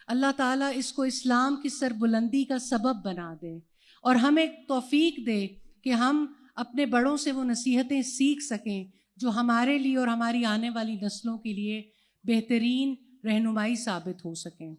اللہ تعالیٰ اس کو اسلام کی سربلندی کا سبب بنا دے اور ہمیں توفیق دے کہ ہم اپنے بڑوں سے وہ نصیحتیں سیکھ سکیں جو ہمارے لیے اور ہماری آنے والی نسلوں کے لیے بہترین رہنمائی ثابت ہو سکیں۔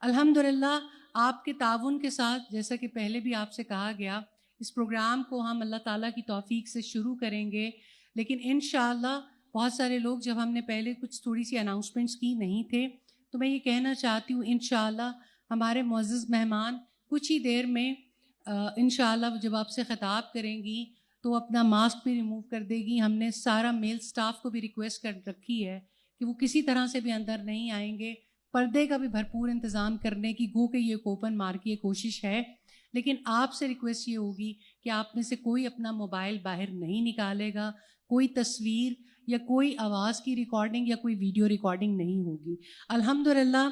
الحمدللہ آپ کے تعاون کے ساتھ، جیسا کہ پہلے بھی آپ سے کہا گیا، اس پروگرام کو ہم اللہ تعالیٰ کی توفیق سے شروع کریں گے، لیکن انشاءاللہ بہت سارے لوگ، جب ہم نے پہلے کچھ تھوڑی سی اناؤنسمنٹس کی نہیں تھے، تو میں یہ کہنا چاہتی ہوں انشاءاللہ ہمارے معزز مہمان کچھ ہی دیر میں انشاءاللہ جب آپ سے خطاب کریں گی تو اپنا ماسک بھی ریموو کر دے گی۔ ہم نے سارا میل سٹاف کو بھی ریکویسٹ کر رکھی ہے کہ وہ کسی طرح سے بھی اندر نہیں آئیں گے، پردے کا بھی بھرپور انتظام کرنے کی، گو کہ یہ کوپن مار کی کوشش ہے، لیکن آپ سے ریکویسٹ یہ ہوگی کہ آپ میں سے کوئی اپنا موبائل باہر نہیں نکالے گا، کوئی تصویر یا کوئی آواز کی ریکارڈنگ یا کوئی ویڈیو ریکارڈنگ نہیں ہوگی۔ الحمدللہ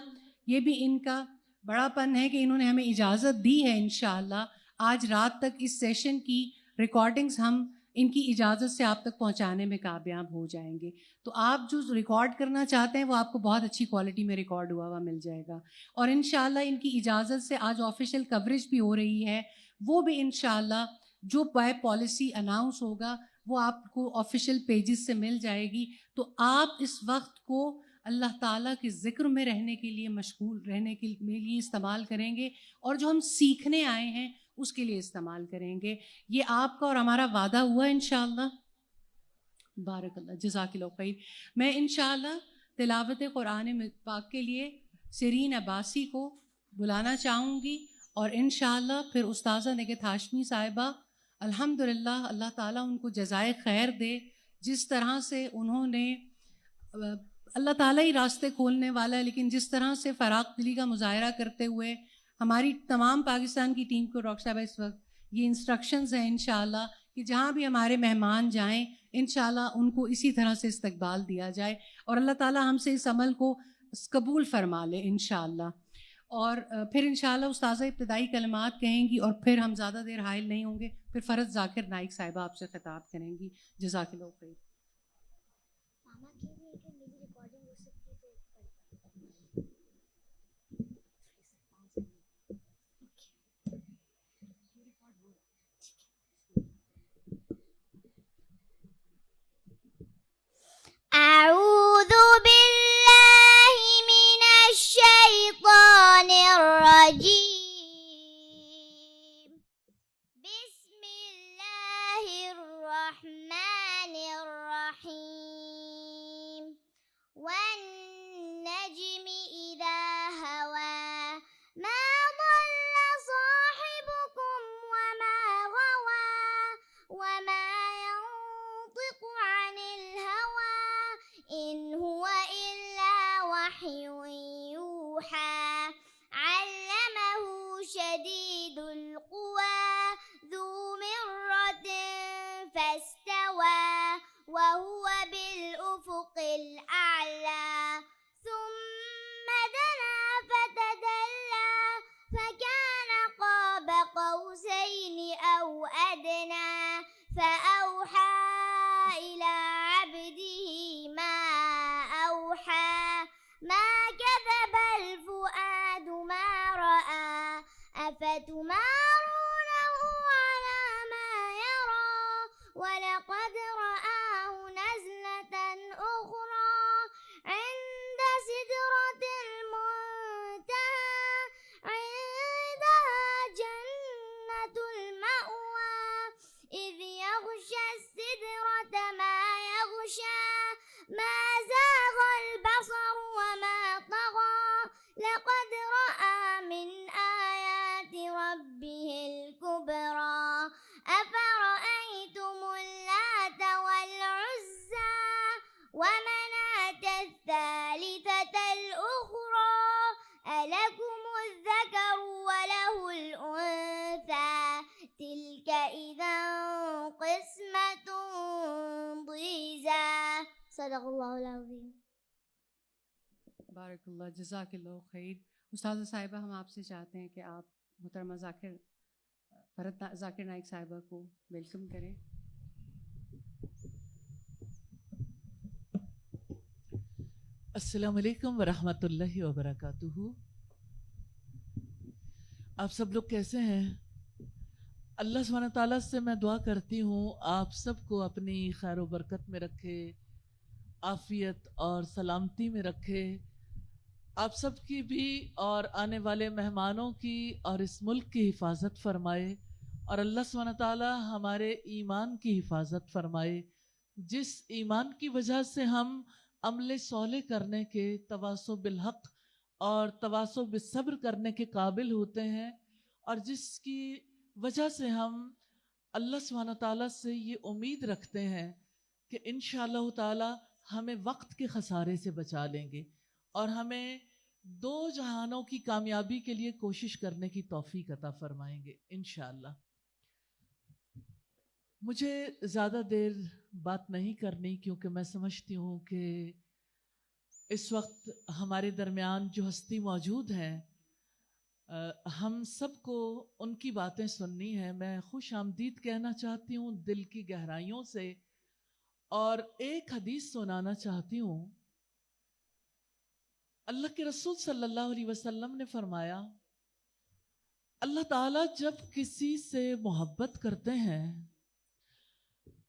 یہ بھی ان کا بڑا پن ہے کہ انہوں نے ہمیں اجازت دی ہے۔ انشاءاللہ آج رات تک اس سیشن کی ریکارڈنگز ہم ان کی اجازت سے آپ تک پہنچانے میں کامیاب ہو جائیں گے، تو آپ جو ریکارڈ کرنا چاہتے ہیں وہ آپ کو بہت اچھی کوالٹی میں ریکارڈ ہوا مل جائے گا، اور انشاءاللہ ان کی اجازت سے آج آفیشیل کوریج بھی ہو رہی ہے، وہ بھی انشاءاللہ جو بائی پالیسی اناؤنس ہوگا وہ آپ کو آفیشیل پیجز سے مل جائے گی۔ تو آپ اس وقت کو اللہ تعالیٰ کے ذکر میں رہنے کے لیے، مشغول رہنے کے لیے استعمال کریں گے، اور جو ہم سیکھنے آئے ہیں اس کے لیے استعمال کریں گے۔ یہ آپ کا اور ہمارا وعدہ ہوا انشاءاللہ۔ بارک اللہ، جزاک اللہ خیر۔ میں انشاءاللہ تلاوت قرآن پاک کے لیے سیرین عباسی کو بلانا چاہوں گی، اور انشاءاللہ پھر استاذہ نگہت ہاشمی صاحبہ، الحمدللہ اللہ تعالیٰ ان کو جزائے خیر دے، جس طرح سے انہوں نے، اللہ تعالیٰ ہی راستے کھولنے والا ہے، لیکن جس طرح سے فراغ دلی کا مظاہرہ کرتے ہوئے ہماری تمام پاکستان کی ٹیم کو، ڈاکٹر صاحبہ اس وقت یہ انسٹرکشنز ہیں انشاءاللہ کہ جہاں بھی ہمارے مہمان جائیں انشاءاللہ ان کو اسی طرح سے استقبال دیا جائے، اور اللہ تعالیٰ ہم سے اس عمل کو قبول فرما لے انشاءاللہ۔ اور پھر انشاءاللہ استاذہ ابتدائی کلمات کہیں گی، اور پھر ہم زیادہ دیر حائل نہیں ہوں گے، پھر فرز ذاکر نائک صاحبہ آپ سے خطاب کریں گی۔ جزاک اللہ خیر۔ أعوذ بالله من الشيطان الرجيم. بسم الله الرحمن الرحيم. والنجم إذا هوى ما ضل صاحبكم وما غوى وما ينطق عن الهوى إن هو إلا وحي يوحى. علمه شديد القوى ذو مرة فاستوى وهو بالأفق الأعلى. ثم دنا فتدلى فكان قاب قوسين أو أدنى فأوحى إلى عبده ما أوحى. ما كذب الفؤاد ما رأى أفتمارونه على ما يرى. ولقد رآه نزلة أخرى عند سدرة المنتهى عندها جنة المأوى إذ يغشى السدرة ما يغشى. ما زاغ البصر وما طغى. لقد رأى من آيات ربه الكبرى. أفرأيتم اللات والعزى ومناة الثالثة الأخرى. ألكم الذكر وله الأنثى تلك إذا قسمة ضيزى. صدق اللہ العظیم. بارک اللہ، جزاک اللہ خیر۔ استاذہ صاحبہ، ہم آپ سے چاہتے ہیں کہ آپ محترمہ فرحت ذاکر نائک صاحبہ کو ویلکم کریں۔ السلام علیکم ورحمۃ اللہ وبرکاتہ۔ آپ سب لوگ کیسے ہیں؟ اللہ سبحانہ تعالیٰ سے میں دعا کرتی ہوں آپ سب کو اپنی خیر و برکت میں رکھے، عافیت اور سلامتی میں رکھے، آپ سب کی بھی اور آنے والے مہمانوں کی اور اس ملک کی حفاظت فرمائے، اور اللہ سبحانہ تعالیٰ ہمارے ایمان کی حفاظت فرمائے، جس ایمان کی وجہ سے ہم عمل صالح کرنے کے، تواصو بالحق اور تواصو بالصبر کرنے کے قابل ہوتے ہیں، اور جس کی وجہ سے ہم اللہ سبحانہ تعالیٰ سے یہ امید رکھتے ہیں کہ انشاءاللہ تعالیٰ ہمیں وقت کے خسارے سے بچا لیں گے اور ہمیں دو جہانوں کی کامیابی کے لیے کوشش کرنے کی توفیق عطا فرمائیں گے انشاءاللہ۔ مجھے زیادہ دیر بات نہیں کرنی، کیونکہ میں سمجھتی ہوں کہ اس وقت ہمارے درمیان جو ہستی موجود ہیں ہم سب کو ان کی باتیں سننی ہیں۔ میں خوش آمدید کہنا چاہتی ہوں دل کی گہرائیوں سے، اور ایک حدیث سنانا چاہتی ہوں۔ اللہ کے رسول صلی اللہ علیہ وسلم نے فرمایا، اللہ تعالیٰ جب کسی سے محبت کرتے ہیں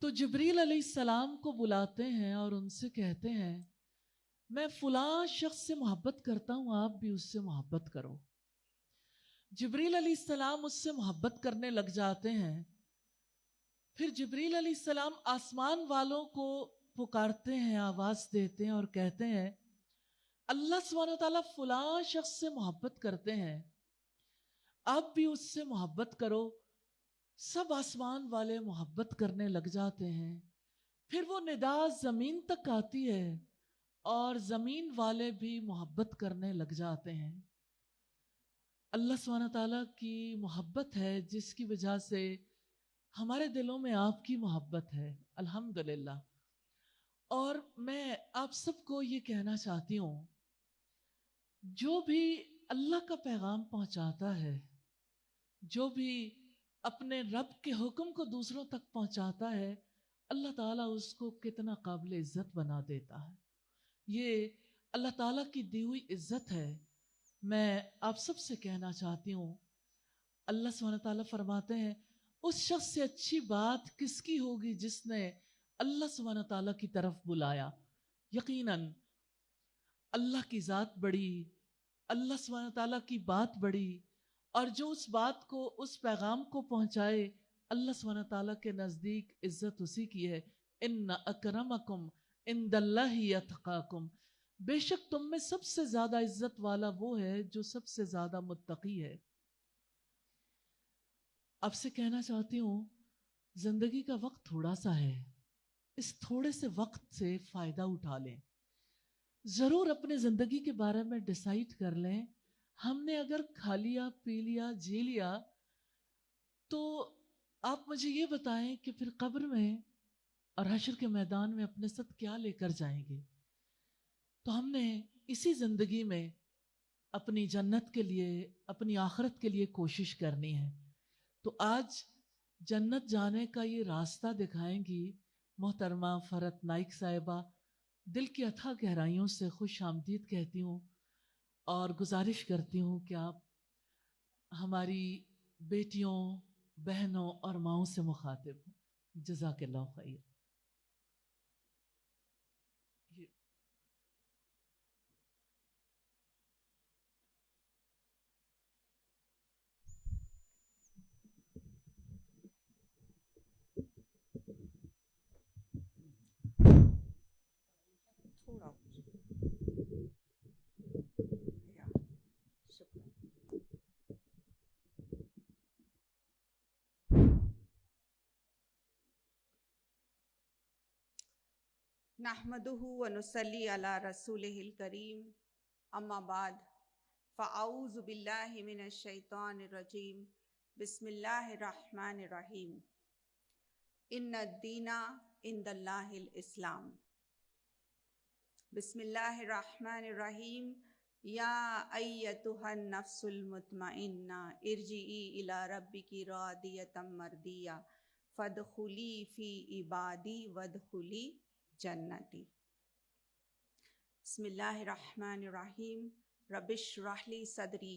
تو جبریل علیہ السلام کو بلاتے ہیں اور ان سے کہتے ہیں میں فلاں شخص سے محبت کرتا ہوں، آپ بھی اس سے محبت کرو۔ جبریل علیہ السلام اس سے محبت کرنے لگ جاتے ہیں۔ پھر جبریل علیہ السلام آسمان والوں کو پکارتے ہیں، آواز دیتے ہیں اور کہتے ہیں اللہ سبحانہ تعالیٰ فلاں شخص سے محبت کرتے ہیں، آپ بھی اس سے محبت کرو۔ سب آسمان والے محبت کرنے لگ جاتے ہیں۔ پھر وہ ندا زمین تک آتی ہے اور زمین والے بھی محبت کرنے لگ جاتے ہیں۔ اللہ سبحانہ تعالیٰ کی محبت ہے جس کی وجہ سے ہمارے دلوں میں آپ کی محبت ہے، الحمدللہ۔ اور میں آپ سب کو یہ کہنا چاہتی ہوں، جو بھی اللہ کا پیغام پہنچاتا ہے، جو بھی اپنے رب کے حکم کو دوسروں تک پہنچاتا ہے، اللہ تعالیٰ اس کو کتنا قابل عزت بنا دیتا ہے۔ یہ اللہ تعالیٰ کی دی ہوئی عزت ہے۔ میں آپ سب سے کہنا چاہتی ہوں، اللہ سبحانہ تعالیٰ فرماتے ہیں اس شخص سے اچھی بات کس کی ہوگی جس نے اللہ سبحانہ تعالیٰ کی طرف بلایا۔ یقیناً اللہ کی ذات بڑی، اللہ سبحانہ تعالیٰ کی بات بڑی، اور جو اس بات کو، اس پیغام کو پہنچائے، اللہ سبحانہ تعالیٰ کے نزدیک عزت اسی کی ہے۔ ان اکرمکم عند اللہ اتقاکم، بے شک تم میں سب سے زیادہ عزت والا وہ ہے جو سب سے زیادہ متقی ہے۔ آپ سے کہنا چاہتی ہوں زندگی کا وقت تھوڑا سا ہے، اس تھوڑے سے وقت سے فائدہ اٹھا لیں۔ ضرور اپنے زندگی کے بارے میں ڈیسائیڈ کر لیں، ہم نے اگر کھا لیا، پی لیا، جی لیا، تو آپ مجھے یہ بتائیں کہ پھر قبر میں اور حشر کے میدان میں اپنے ساتھ کیا لے کر جائیں گے؟ تو ہم نے اسی زندگی میں اپنی جنت کے لیے، اپنی آخرت کے لیے کوشش کرنی ہے۔ تو آج جنت جانے کا یہ راستہ دکھائیں گی محترمہ فرحت نائک صاحبہ۔ دل کی اتھاہ گہرائیوں سے خوش آمدید کہتی ہوں اور گزارش کرتی ہوں کہ آپ ہماری بیٹیوں، بہنوں اور ماؤں سے مخاطب ہوں۔ جزاک اللہ خیر۔ تھوڑا شکریہ۔ نحمدہ ونصلی علی رسولہ الکریم، اما بعد، فاعوذ باللہ من الشیطان الرجیم، بسم اللہ الرحمن الرحیم۔ ان الدین عند اللہ الاسلام۔ بسم اللہ الرحمن الرحیم۔ یا ایتھا النفس المطمئنہ ارجعی الی ربک راضیۃ مرضیہ فادخلی فی عبادی وادخلی جنتی۔ بسم اللہ الرحمن الرحیم۔ رب اشرح لی صدری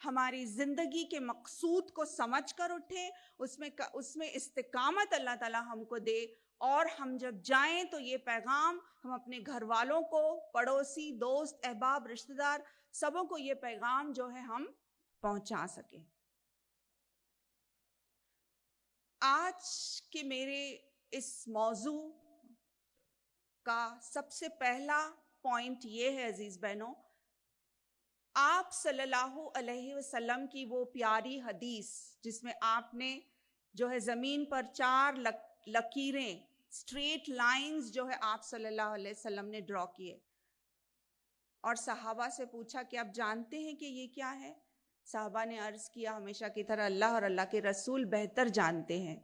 ہماری زندگی کے مقصود کو سمجھ کر اٹھیں، اس میں استقامت اللہ تعالیٰ ہم کو دے، اور ہم جب جائیں تو یہ پیغام ہم اپنے گھر والوں کو، پڑوسی، دوست، احباب، رشتہ دار، سبوں کو یہ پیغام جو ہے ہم پہنچا سکیں۔ آج کے میرے اس موضوع کا سب سے پہلا پوائنٹ یہ ہے عزیز بہنوں، آپ صلی اللہ علیہ وسلم کی وہ پیاری حدیث جس میں آپ نے جو ہے زمین پر 4 لکیریں، اسٹریٹ لائنز جو ہے آپ صلی اللہ علیہ وسلم نے ڈرا کیے، اور صحابہ سے پوچھا کہ آپ جانتے ہیں کہ یہ کیا ہے؟ صحابہ نے عرض کیا ہمیشہ کی طرح اللہ اور اللہ کے رسول بہتر جانتے ہیں۔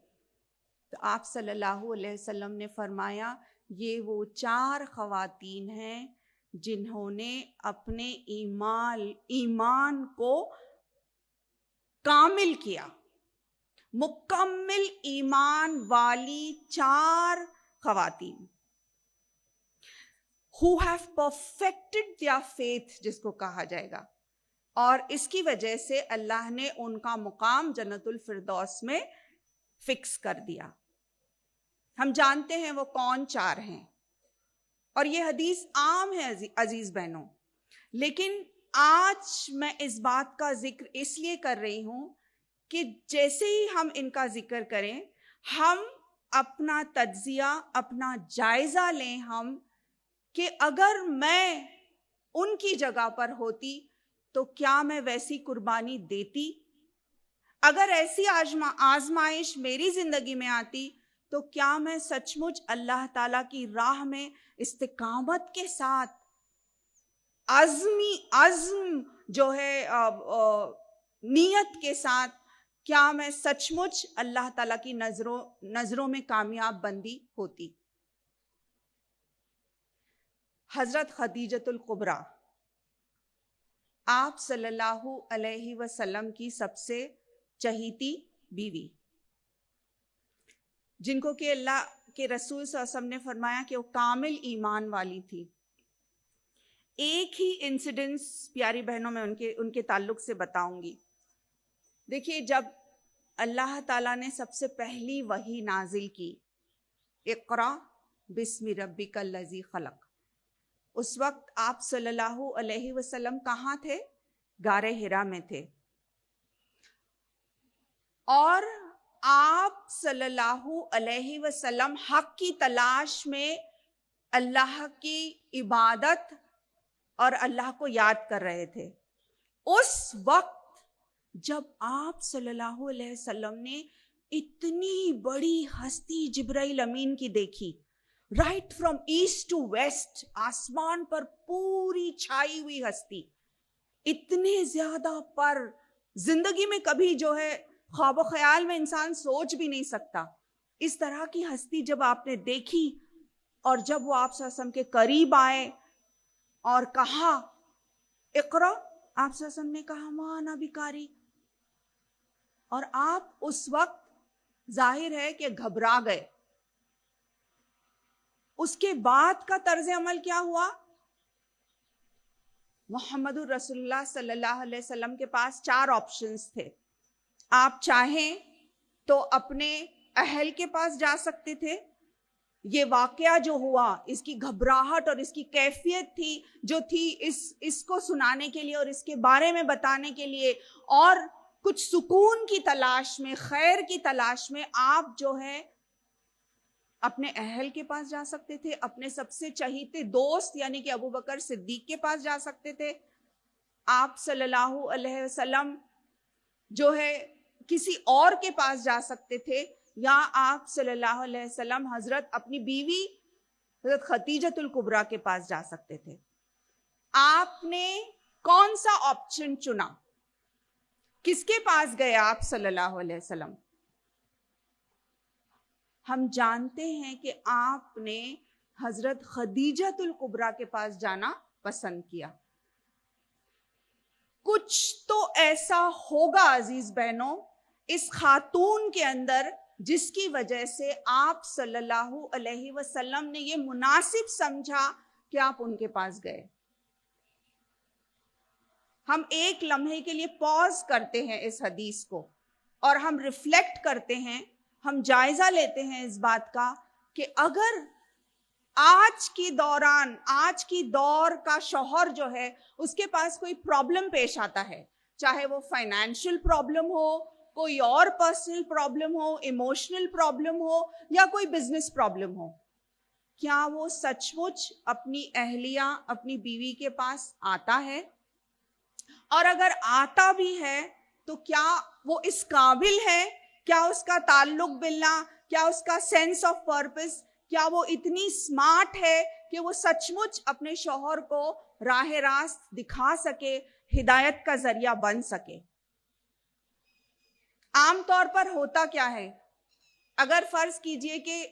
تو آپ صلی اللہ علیہ وسلم نے فرمایا یہ وہ 4 خواتین ہیں جنہوں نے اپنے ایمان کو کامل کیا، مکمل ایمان والی 4 خواتین، who have perfected their faith جس کو کہا جائے گا، اور اس کی وجہ سے اللہ نے ان کا مقام جنت الفردوس میں فکس کر دیا۔ ہم جانتے ہیں وہ کون 4 ہیں، اور یہ حدیث عام ہے عزیز بہنوں، لیکن آج میں اس بات کا ذکر اس لیے کر رہی ہوں کہ جیسے ہی ہم ان کا ذکر کریں، ہم اپنا تجزیہ، اپنا جائزہ لیں ہم کہ اگر میں ان کی جگہ پر ہوتی تو کیا میں ویسی قربانی دیتی؟ اگر ایسی آزمائش میری زندگی میں آتی تو کیا میں سچ مچ اللہ تعالیٰ کی راہ میں استقامت کے ساتھ عزم جو ہے نیت کے ساتھ کیا میں سچ مچ اللہ تعالیٰ کی نظروں میں کامیاب بندی ہوتی؟ حضرت خدیجۃ الکبریٰ آپ صلی اللہ علیہ وسلم کی سب سے چہیتی بیوی، جن کو کہ اللہ کے رسول صلی اللہ علیہ وسلم نے فرمایا کہ وہ کامل ایمان والی تھی۔ ایک ہی انسیڈنس پیاری بہنوں میں ان کے تعلق سے بتاؤں گی۔ دیکھیے، جب اللہ تعالیٰ نے سب سے پہلی وحی نازل کی، اقرا بسم ربک الذی خلق، اس وقت آپ صلی اللہ علیہ وسلم کہاں تھے؟ غار حرا میں تھے، اور آپ صلی اللہ علیہ وسلم حق کی تلاش میں اللہ کی عبادت اور اللہ کو یاد کر رہے تھے۔ اس وقت جب آپ صلی اللہ علیہ وسلم نے اتنی بڑی ہستی جبرائیل امین کی دیکھی، right from east to west, آسمان پر پوری چھائی ہوئی ہستی، اتنے زیادہ پر زندگی میں کبھی جو ہے خواب و خیال میں انسان سوچ بھی نہیں سکتا، اس طرح کی ہستی جب آپ نے دیکھی، اور جب وہ آپ صلی اللہ علیہ وسلم کے قریب آئے اور کہا اقرا، آپ صلی اللہ علیہ وسلم نے کہا ما انا بقاری، اور آپ اس وقت ظاہر ہے کہ گھبرا گئے۔ اس کے بعد کا طرز عمل کیا ہوا؟ محمد الرسول اللہ صلی اللہ علیہ وسلم کے پاس 4 آپشنز تھے۔ آپ چاہیں تو اپنے اہل کے پاس جا سکتے تھے، یہ واقعہ جو ہوا، اس کی گھبراہٹ اور اس کی کیفیت تھی جو تھی اس کو سنانے کے لیے اور اس کے بارے میں بتانے کے لیے، اور کچھ سکون کی تلاش میں، خیر کی تلاش میں آپ جو ہے اپنے اہل کے پاس جا سکتے تھے، اپنے سب سے چہیتے دوست یعنی کہ ابو بکر صدیق کے پاس جا سکتے تھے، آپ صلی اللہ علیہ وسلم جو ہے کسی اور کے پاس جا سکتے تھے، یا آپ صلی اللہ علیہ وسلم حضرت اپنی بیوی حضرت خدیجۃ الکبریٰ کے پاس جا سکتے تھے۔ آپ نے کون سا آپشن چنا؟ کس کے پاس گئے آپ صلی اللہ علیہ وسلم؟ ہم جانتے ہیں کہ آپ نے حضرت خدیجۃ الکبریٰ کے پاس جانا پسند کیا۔ کچھ تو ایسا ہوگا عزیز بہنوں اس خاتون کے اندر جس کی وجہ سے آپ صلی اللہ علیہ وسلم نے یہ مناسب سمجھا کہ آپ ان کے پاس گئے۔ ہم ایک لمحے کے لیے پاز کرتے ہیں اس حدیث کو اور ہم ریفلیکٹ کرتے ہیں, ہم جائزہ لیتے ہیں اس بات کا کہ اگر آج کی دور کا شوہر جو ہے اس کے پاس کوئی پرابلم پیش آتا ہے, چاہے وہ فائنینشیل پرابلم ہو, کوئی اور پرسنل پرابلم ہو, ایموشنل پرابلم ہو یا کوئی بزنس پرابلم ہو, کیا وہ سچ مچ اپنی اہلیہ, اپنی بیوی کے پاس آتا ہے؟ اور اگر آتا بھی ہے تو کیا وہ اس قابل ہے, کیا اس کا تعلق باللہ, کیا اس کا سینس آف پرپس, کیا وہ اتنی سمارٹ ہے کہ وہ سچ مچ اپنے شوہر کو راہ راست دکھا سکے, ہدایت کا ذریعہ بن سکے؟ عام طور پر ہوتا کیا ہے, اگر فرض کیجئے کہ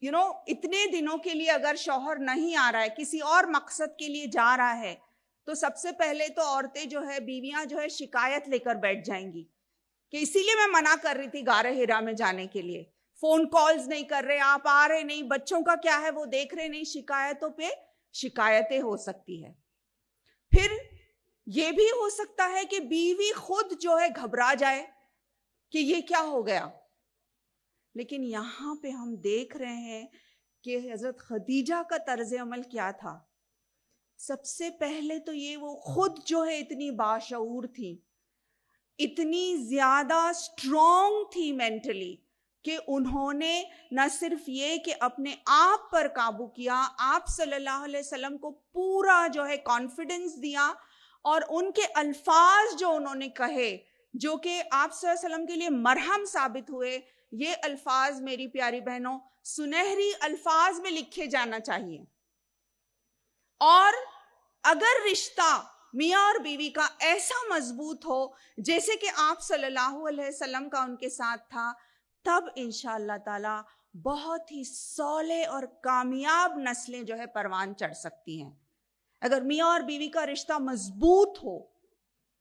اتنے دنوں کے لیے اگر شوہر نہیں آ رہا ہے, کسی اور مقصد کے لیے جا رہا ہے, تو سب سے پہلے تو عورتیں جو ہے, بیویاں جو ہے, شکایت لے کر بیٹھ جائیں گی کہ اسی لیے میں منع کر رہی تھی غار حرا میں جانے کے لیے, فون کالز نہیں کر رہے, آپ آ رہے نہیں, بچوں کا کیا ہے وہ دیکھ رہے نہیں. شکایتوں پہ شکایتیں ہو سکتی ہے. پھر یہ بھی ہو سکتا ہے کہ بیوی خود جو ہے گھبرا جائے کہ یہ کیا ہو گیا. لیکن یہاں پہ ہم دیکھ رہے ہیں کہ حضرت خدیجہ کا طرز عمل کیا تھا. سب سے پہلے تو یہ وہ خود جو ہے اتنی باشعور تھی, اتنی زیادہ اسٹرانگ تھی مینٹلی, کہ انہوں نے نہ صرف یہ کہ اپنے آپ پر قابو کیا, آپ صلی اللہ علیہ وسلم کو پورا جو ہے کانفیڈنس دیا, اور ان کے الفاظ جو انہوں نے کہے جو کہ آپ صلی اللہ علیہ وسلم کے لیے مرہم ثابت ہوئے, یہ الفاظ میری پیاری بہنوں سنہری الفاظ میں لکھے جانا چاہیے. اور اگر رشتہ میاں اور بیوی کا ایسا مضبوط ہو جیسے کہ آپ صلی اللہ علیہ وسلم کا ان کے ساتھ تھا, تب انشاءاللہ تعالی بہت ہی صالح اور کامیاب نسلیں جو ہے پروان چڑھ سکتی ہیں. اگر میاں اور بیوی کا رشتہ مضبوط ہو,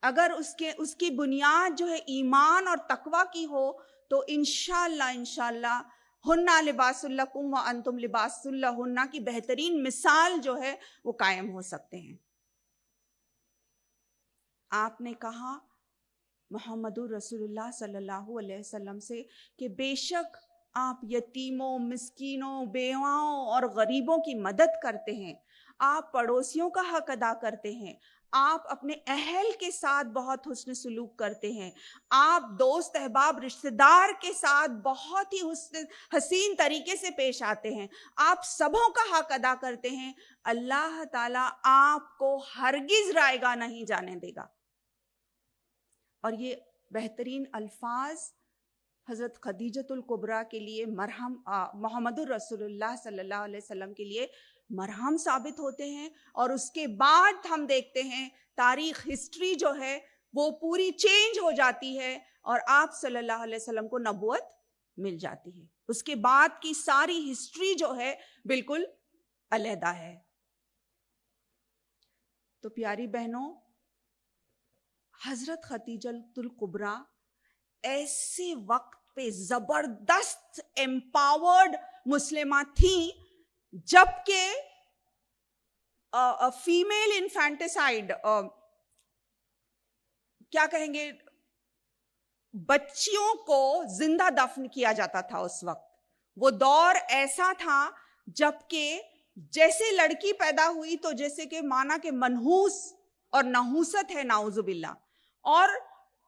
اگر اس کی بنیاد جو ہے ایمان اور تقوی کی ہو, تو انشاءاللہ ہنہ لباس لکم وانتم لباس لہن کی بہترین مثال جو ہے وہ قائم ہو سکتے ہیں. آپ نے کہا محمد رسول اللہ صلی اللہ علیہ وسلم سے کہ بے شک آپ یتیموں, مسکینوں, بیواؤں اور غریبوں کی مدد کرتے ہیں, آپ پڑوسیوں کا حق ادا کرتے ہیں, آپ اپنے اہل کے ساتھ بہت حسن سلوک کرتے ہیں, آپ دوست احباب رشتہ دار کے ساتھ بہت ہی حسین طریقے سے پیش آتے ہیں, آپ سبوں کا حق ادا کرتے ہیں. اللہ تعالیٰ آپ کو ہرگز رائیگاں نہیں جانے دے گا. اور یہ بہترین الفاظ حضرت خدیجۃ الکبریٰ کے لیے مرہم, محمد الرسول اللہ صلی اللہ علیہ وسلم کے لیے مرہم ثابت ہوتے ہیں. اور اس کے بعد ہم دیکھتے ہیں تاریخ, ہسٹری جو ہے وہ پوری چینج ہو جاتی ہے, اور آپ صلی اللہ علیہ وسلم کو نبوت مل جاتی ہے. اس کے بعد کی ساری ہسٹری جو ہے بالکل علیحدہ ہے. تو پیاری بہنوں, حضرت خدیجۃ الکبریٰ ایسے وقت پہ زبردست امپاورڈ مسلمہ تھیں جبکہ فیمیل انفینٹیسائیڈ, کیا کہیں گے, بچیوں کو زندہ دفن کیا جاتا تھا اس وقت. وہ دور ایسا تھا جبکہ جیسے لڑکی پیدا ہوئی تو جیسے کہ مانا کہ منحوس اور نحوست ہے نعوذ باللہ, اور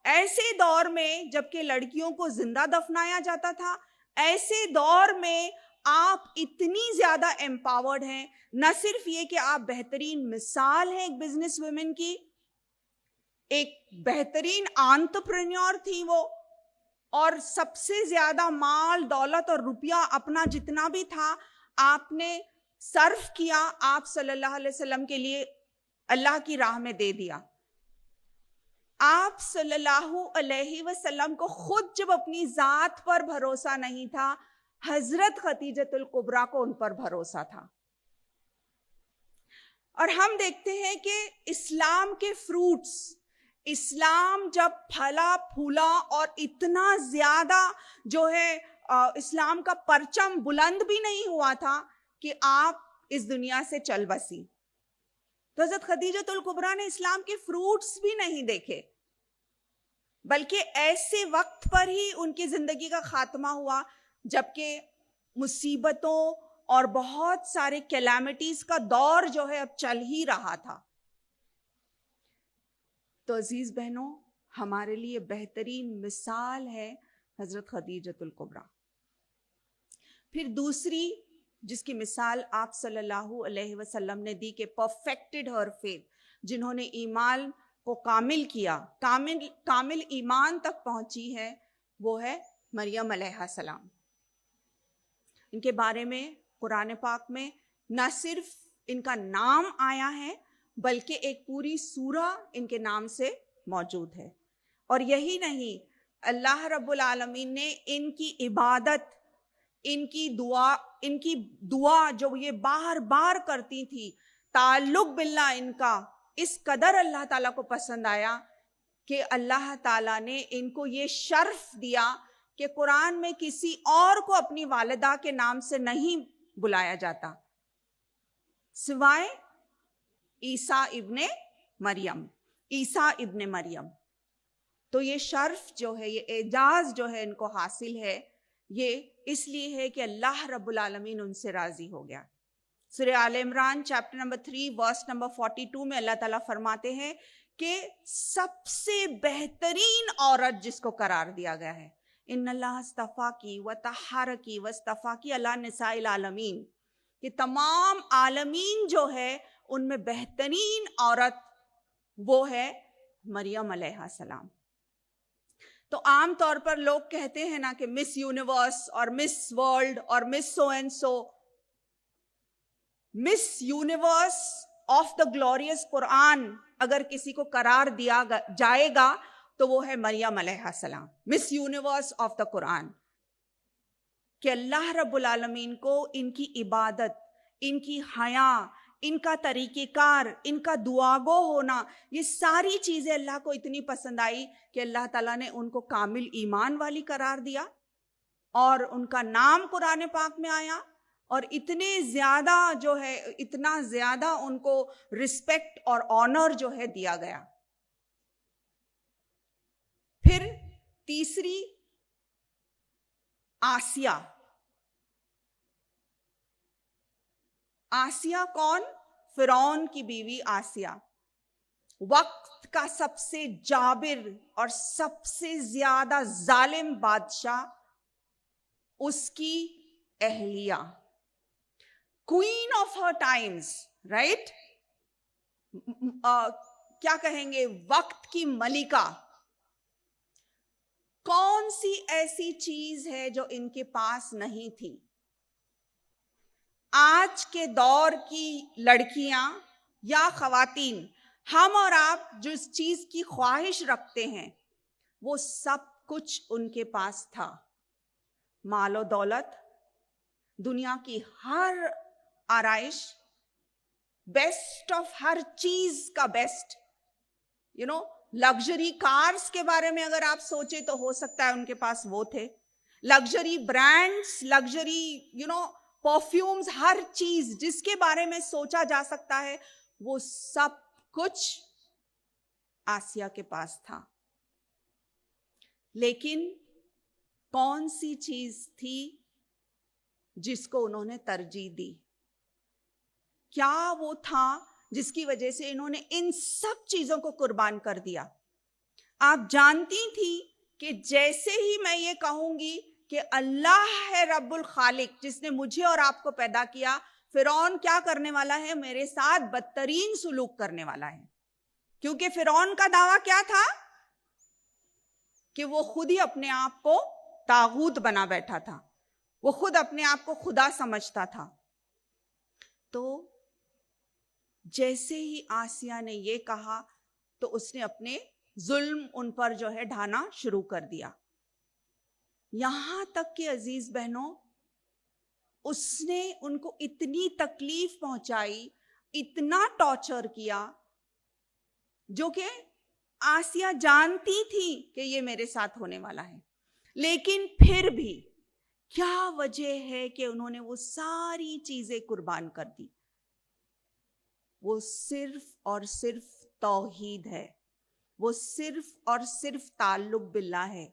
ایسے دور میں جبکہ لڑکیوں کو زندہ دفنایا جاتا تھا, ایسے دور میں آپ اتنی زیادہ امپاورڈ ہیں. نہ صرف یہ کہ آپ بہترین مثال ہیں ایک بزنس ویمن کی, ایک بہترین انٹرپرینیور تھی وہ, اور سب سے زیادہ مال دولت اور روپیہ اپنا جتنا بھی تھا آپ نے صرف کیا, آپ صلی اللہ علیہ وسلم کے لیے اللہ کی راہ میں دے دیا. آپ صلی اللہ علیہ وسلم کو خود جب اپنی ذات پر بھروسہ نہیں تھا, حضرت خدیجۃ الکبریٰ کو ان پر بھروسہ تھا. اور ہم دیکھتے ہیں کہ اسلام کے فروٹس, اسلام جب پھلا پھولا اور اتنا زیادہ جو ہے اسلام کا پرچم بلند بھی نہیں ہوا تھا کہ آپ اس دنیا سے چل بسی. تو حضرت خدیجۃ الکبریٰ نے اسلام کے فروٹس بھی نہیں دیکھے، بلکہ ایسے وقت پر ہی ان کی زندگی کا خاتمہ ہوا جبکہ مصیبتوں اور بہت سارے کیلیمٹیز کا دور جو ہے اب چل ہی رہا تھا۔ تو عزیز بہنوں، ہمارے لیے بہترین مثال ہے حضرت خدیجۃ الکبریٰ۔ پھر دوسری جس کی مثال آپ صلی اللہ علیہ وسلم نے دی کہ پرفیکٹڈ ہر فیتھ، جنہوں نے ایمان کو کامل کیا، کامل ایمان تک پہنچی ہے، وہ ہے مریم علیہ السلام۔ ان کے بارے میں قرآن پاک میں نہ صرف ان کا نام آیا ہے بلکہ ایک پوری سورہ ان کے نام سے موجود ہے۔ اور یہی نہیں، اللہ رب العالمین نے ان کی عبادت، ان کی دعا جو یہ بار بار کرتی تھی، تعلق باللہ ان کا اس قدر اللہ تعالیٰ کو پسند آیا کہ اللہ تعالیٰ نے ان کو یہ شرف دیا کہ قرآن میں کسی اور کو اپنی والدہ کے نام سے نہیں بلایا جاتا سوائے عیسیٰ ابن مریم۔ تو یہ شرف جو ہے، یہ اعزاز جو ہے ان کو حاصل ہے، یہ اس لیے ہے کہ اللہ رب العالمین ان سے راضی ہو گیا۔ سورہ آل عمران چیپٹر نمبر 3 ورس نمبر 42 میں اللہ تعالیٰ فرماتے ہیں کہ سب سے بہترین عورت جس کو قرار دیا گیا ہے، ان اللہ اصطفاکی و طہرکی و اصطفاکی علی نساء العالمین، کہ تمام عالمین جو ہے ان میں بہترین عورت وہ ہے مریم علیہ السلام۔ تو عام طور پر لوگ کہتے ہیں نا کہ مس یونیورس اور مس ورلڈ اور miss so and so. Miss universe of the glorious قرآن اگر کسی کو قرار دیا جائے گا تو وہ ہے مریم علیہ السلام، مس یونیورس آف دا قرآن۔ کہ اللہ رب العالمین کو ان کی عبادت، ان کی حیا، ان کا طریقہ کار، ان کا دعاگو ہونا، یہ ساری چیزیں اللہ کو اتنی پسند آئی کہ اللہ تعالیٰ نے ان کو کامل ایمان والی قرار دیا، اور ان کا نام قرآن پاک میں آیا، اور اتنے زیادہ جو ہے، اتنا زیادہ ان کو رسپیکٹ اور آنر جو ہے دیا گیا۔ پھر تیسری آسیہ۔ آسیہ کون؟ فرعون کی بیوی آسیہ، وقت کا سب سے جابر اور سب سے زیادہ ظالم بادشاہ، اس کی اہلیہ، queen of her Times, right? کیا کہیں گے، وقت کی ملکہ۔ کون سی ایسی چیز ہے جو ان کے پاس نہیں تھی؟ آج کے دور کی لڑکیاں یا خواتین، ہم اور آپ جس چیز کی خواہش رکھتے ہیں وہ سب کچھ ان کے پاس تھا۔ مال و دولت، دنیا کی ہر آرائش، بیسٹ آف ہر چیز کا بیسٹ، لگژری کارز کے بارے میں اگر آپ سوچیں تو ہو سکتا ہے ان کے پاس وہ تھے، لگژری برانڈز، لگژری پرفیومز، ہر چیز جس کے بارے میں سوچا جا سکتا ہے وہ سب کچھ آسیہ کے پاس تھا۔ لیکن کون سی چیز تھی جس کو انہوں نے ترجیح دی؟ کیا وہ تھا جس کی وجہ سے انہوں نے ان سب چیزوں کو قربان کر دیا؟ آپ جانتی تھی کہ جیسے ہی میں یہ کہوں گی کہ اللہ ہے رب الخالق جس نے مجھے اور آپ کو پیدا کیا، فرعون کیا کرنے والا ہے؟ میرے ساتھ بدترین سلوک کرنے والا ہے۔ کیونکہ فرعون کا دعویٰ کیا تھا کہ وہ خود ہی اپنے آپ کو طاغوت بنا بیٹھا تھا، وہ خود اپنے آپ کو خدا سمجھتا تھا۔ تو جیسے ہی آسیہ نے یہ کہا تو اس نے اپنے ظلم ان پر جو ہے ڈھانا شروع کر دیا، یہاں تک کہ عزیز بہنوں اس نے ان کو اتنی تکلیف پہنچائی، اتنا ٹارچر کیا، جو کہ آسیہ جانتی تھی کہ یہ میرے ساتھ ہونے والا ہے، لیکن پھر بھی کیا وجہ ہے کہ انہوں نے وہ ساری چیزیں قربان کر دی؟ وہ صرف اور صرف توحید ہے، وہ صرف اور صرف تعلق باللہ ہے،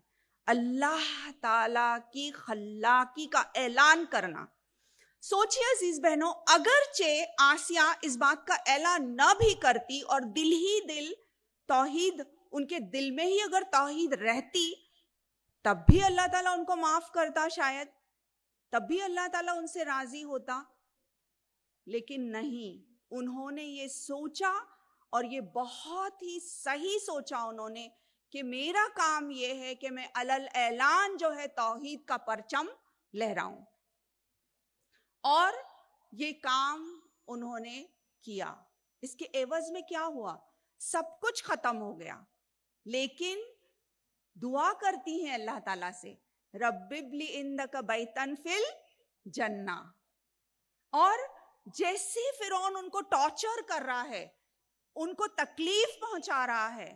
اللہ تعالی کی خلاقی کا اعلان کرنا۔ سوچیے عزیز بہنوں، اگرچہ آسیہ اس بات کا اعلان نہ بھی کرتی اور دل ہی دل توحید ان کے دل میں ہی اگر توحید رہتی، تب بھی اللہ تعالیٰ ان کو معاف کرتا، شاید تب بھی اللہ تعالیٰ ان سے راضی ہوتا، لیکن نہیں، انہوں نے یہ سوچا، اور یہ بہت ہی صحیح سوچا انہوں نے، کہ میرا کام یہ ہے کہ میں علل اعلان جو ہے توحید کا پرچم لہراؤں، اور یہ کام انہوں نے کیا۔ اس کے عوض میں کیا ہوا؟ سب کچھ ختم ہو گیا، لیکن دعا کرتی ہیں اللہ تعالیٰ سے، رب ابلی عندک بیتن فی الجنہ۔ اور جیسے فرعون ان کو ٹارچر کر رہا ہے، ان کو تکلیف پہنچا رہا ہے،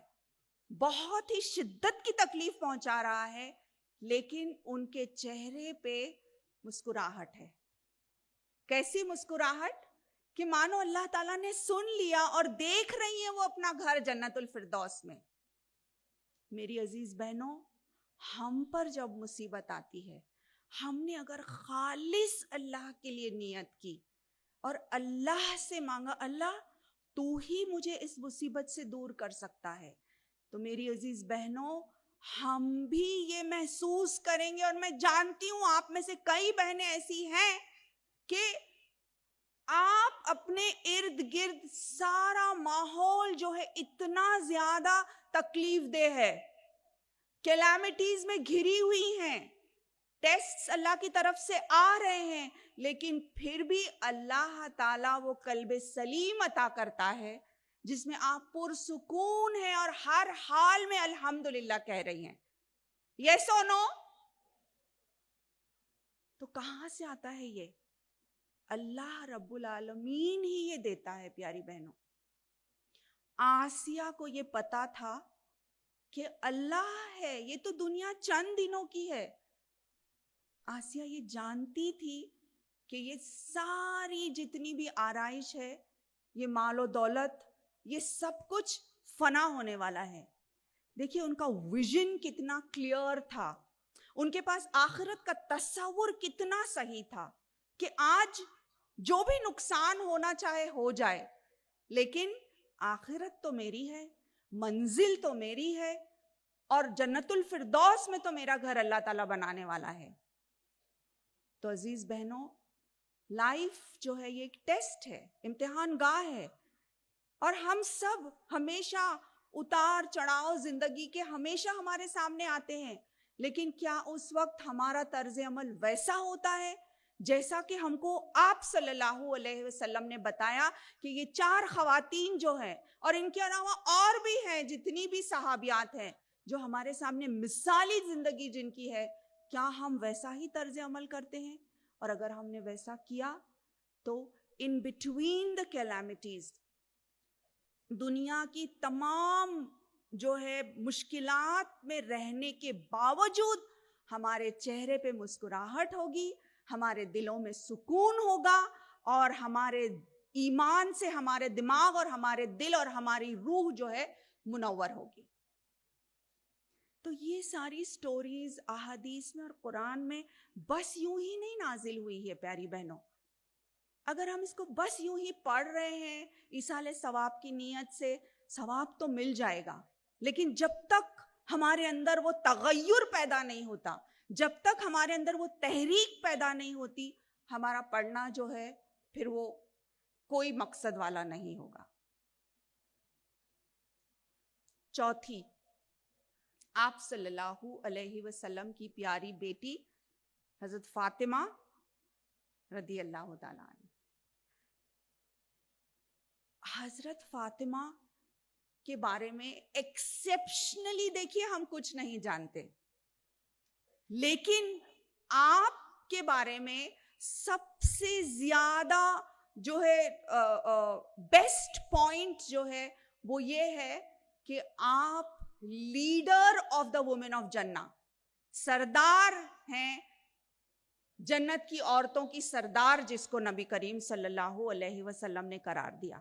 بہت ہی شدت کی تکلیف پہنچا رہا ہے، لیکن ان کے چہرے پہ مسکراہٹ ہے۔ کیسی مسکراہٹ؟ کہ مانو اللہ تعالیٰ نے سن لیا اور دیکھ رہی ہیں وہ اپنا گھر جنت الفردوس میں۔ میری عزیز بہنوں، ہم پر جب مصیبت آتی ہے، ہم نے اگر خالص اللہ کے لیے نیت کی اور اللہ سے مانگا، اللہ تو ہی مجھے اس مصیبت سے دور کر سکتا ہے، تو میری عزیز بہنوں، ہم بھی یہ محسوس کریں گے، اور میں جانتی ہوں آپ میں سے کئی بہنیں ایسی ہیں کہ آپ اپنے ارد گرد سارا ماحول جو ہے اتنا زیادہ تکلیف دہ ہے، کیلامیٹیز میں گھری ہوئی ہیں، ٹیسٹس اللہ کی طرف سے آ رہے ہیں، لیکن پھر بھی اللہ تعالیٰ وہ قلب سلیم عطا کرتا ہے جس میں آپ پرسکون ہیں اور ہر حال میں الحمدللہ کہہ رہی ہیں۔ یس اور نو؟ تو کہاں سے آتا ہے یہ؟ اللہ رب العالمین ہی یہ دیتا ہے پیاری بہنوں۔ آسیہ کو یہ پتا تھا کہ اللہ ہے، یہ تو دنیا چند دنوں کی ہے۔ آسیہ یہ جانتی تھی کہ یہ ساری جتنی بھی آرائش ہے، یہ مال و دولت، یہ سب کچھ فنا ہونے والا ہے۔ دیکھیے ان کا ویژن کتنا کلیئر تھا، ان کے پاس آخرت کا تصور کتنا صحیح تھا کہ آج جو بھی نقصان ہونا چاہے ہو جائے، لیکن آخرت تو میری ہے، منزل تو میری ہے، اور جنت الفردوس میں تو میرا گھر اللہ تعالیٰ بنانے والا ہے۔ تو عزیز بہنوں، لائف جو ہے یہ ایک ٹیسٹ ہے، امتحان گاہ ہے، اور ہم سب ہمیشہ اتار چڑھاؤ زندگی کے ہمیشہ ہمارے سامنے آتے ہیں، لیکن کیا اس وقت ہمارا طرز عمل ویسا ہوتا ہے جیسا کہ ہم کو آپ صلی اللہ علیہ وسلم نے بتایا کہ یہ 4 خواتین جو ہیں، اور ان کے علاوہ اور بھی ہیں جتنی بھی صحابیات ہیں جو ہمارے سامنے مثالی زندگی جن کی ہے، کیا ہم ویسا ہی طرز عمل کرتے ہیں؟ اور اگر ہم نے ویسا کیا تو ان بٹوین دا کیلامیٹیز، دنیا کی تمام جو ہے مشکلات میں رہنے کے باوجود ہمارے چہرے پہ مسکراہٹ ہوگی، ہمارے دلوں میں سکون ہوگا، اور ہمارے ایمان سے ہمارے دماغ اور ہمارے دل اور ہماری روح جو ہے منور ہوگی۔ تو یہ ساری سٹوریز احادیث میں اور قرآن میں بس یوں ہی نہیں نازل ہوئی ہے پیاری بہنوں۔ اگر ہم اس کو بس یوں ہی پڑھ رہے ہیں ایصال ثواب کی نیت سے، ثواب تو مل جائے گا، لیکن جب تک ہمارے اندر وہ تغیر پیدا نہیں ہوتا، جب تک ہمارے اندر وہ تحریک پیدا نہیں ہوتی، ہمارا پڑھنا جو ہے پھر وہ کوئی مقصد والا نہیں ہوگا۔ چوتھی، آپ صلی اللہ علیہ وسلم کی پیاری بیٹی حضرت فاطمہ رضی اللہ تعالیٰ عنہ۔ حضرت فاطمہ کے بارے میں ایکسیپشنلی دیکھیے ہم کچھ نہیں جانتے، لیکن آپ کے بارے میں سب سے زیادہ جو ہے بیسٹ پوائنٹ جو ہے وہ یہ ہے کہ آپ leader of the woman of جنہ، سردار ہیں جنت کی عورتوں کی سردار، جس کو نبی کریم صلی اللہ علیہ وسلم نے قرار دیا۔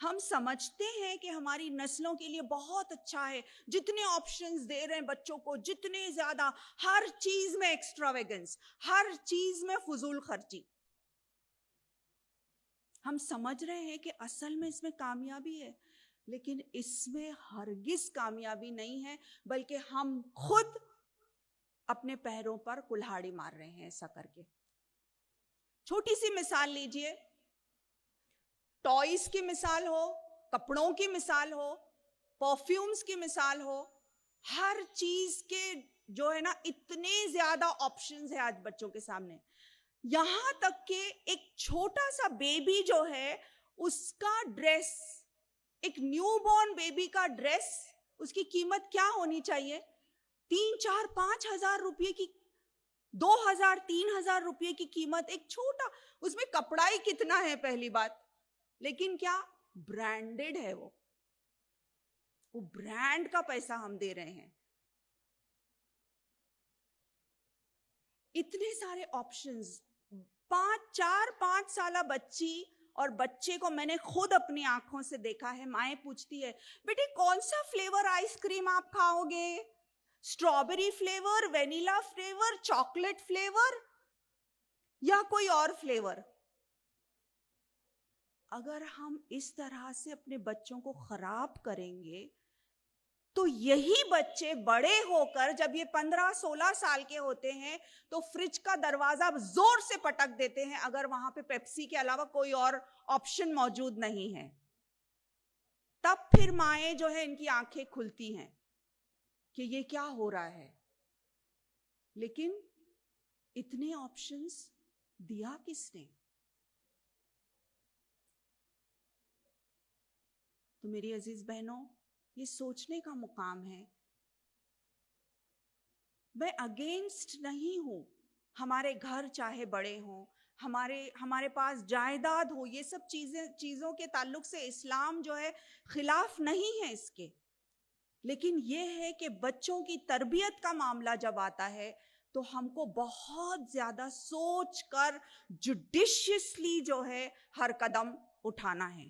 ہم سمجھتے ہیں کہ ہماری نسلوں کے لیے بہت اچھا ہے، جتنے آپشنز دے رہے ہیں بچوں کو، جتنے زیادہ، ہر چیز میں ایکسٹراویگنس، ہر چیز میں فضول خرچی. ہم سمجھ رہے ہیں کہ اصل میں اس میں کامیابی ہے، لیکن اس میں ہرگز کامیابی نہیں ہے، بلکہ ہم خود اپنے پیروں پر کلہاڑی مار رہے ہیں ایسا کر کے. چھوٹی سی مثال لیجئے، ٹوائز کی مثال ہو، کپڑوں کی مثال ہو، پرفیومز کی مثال ہو، ہر چیز کے جو ہے نا اتنے زیادہ آپشنز ہیں آج بچوں کے سامنے. یہاں تک کہ ایک چھوٹا سا بیبی جو ہے اس کا ڈریس، ایک نیو بورن بیبی کا ڈریس، اس کی قیمت کیا ہونی چاہیے؟ 3-4-5 ہزار روپے کی، 2,000-3,000 روپے کی قیمت. ایک چھوٹا، اس میں کپڑا ہی کتنا ہے پہلی بات، لیکن کیا برانڈڈ ہے، وہ برانڈ کا پیسہ ہم دے رہے ہیں. اتنے سارے آپشنز. 4-5 سالہ بچی اور بچے کو میں نے خود اپنی آنکھوں سے دیکھا ہے، مائیں پوچھتی ہے بیٹی کون سا فلیور آئس کریم آپ کھاؤ گے؟ Strawberry flavour, vanilla flavour, chocolate flavour یا کوئی اور فلیور؟ اگر ہم اس طرح سے اپنے بچوں کو خراب کریں گے تو یہی بچے بڑے ہو کر جب یہ 15-16 سال کے ہوتے ہیں تو فریج کا دروازہ زور سے پٹک دیتے ہیں اگر وہاں پہ پیپسی کے علاوہ کوئی اور آپشن موجود نہیں ہے. تب پھر مائیں جو ہے ان کی آنکھیں کھلتی ہیں کہ یہ کیا ہو رہا ہے. لیکن اتنے آپشنز دیا کس نے؟ تو میری عزیز بہنوں، یہ سوچنے کا مقام ہے. میں اگینسٹ نہیں ہوں، ہمارے گھر چاہے بڑے ہوں، ہمارے پاس جائیداد ہو، یہ سب چیزوں کے تعلق سے اسلام جو ہے خلاف نہیں ہے اس کے. لیکن یہ ہے کہ بچوں کی تربیت کا معاملہ جب آتا ہے تو ہم کو بہت زیادہ سوچ کر جوڈیشیسلی جو ہے ہر قدم اٹھانا ہے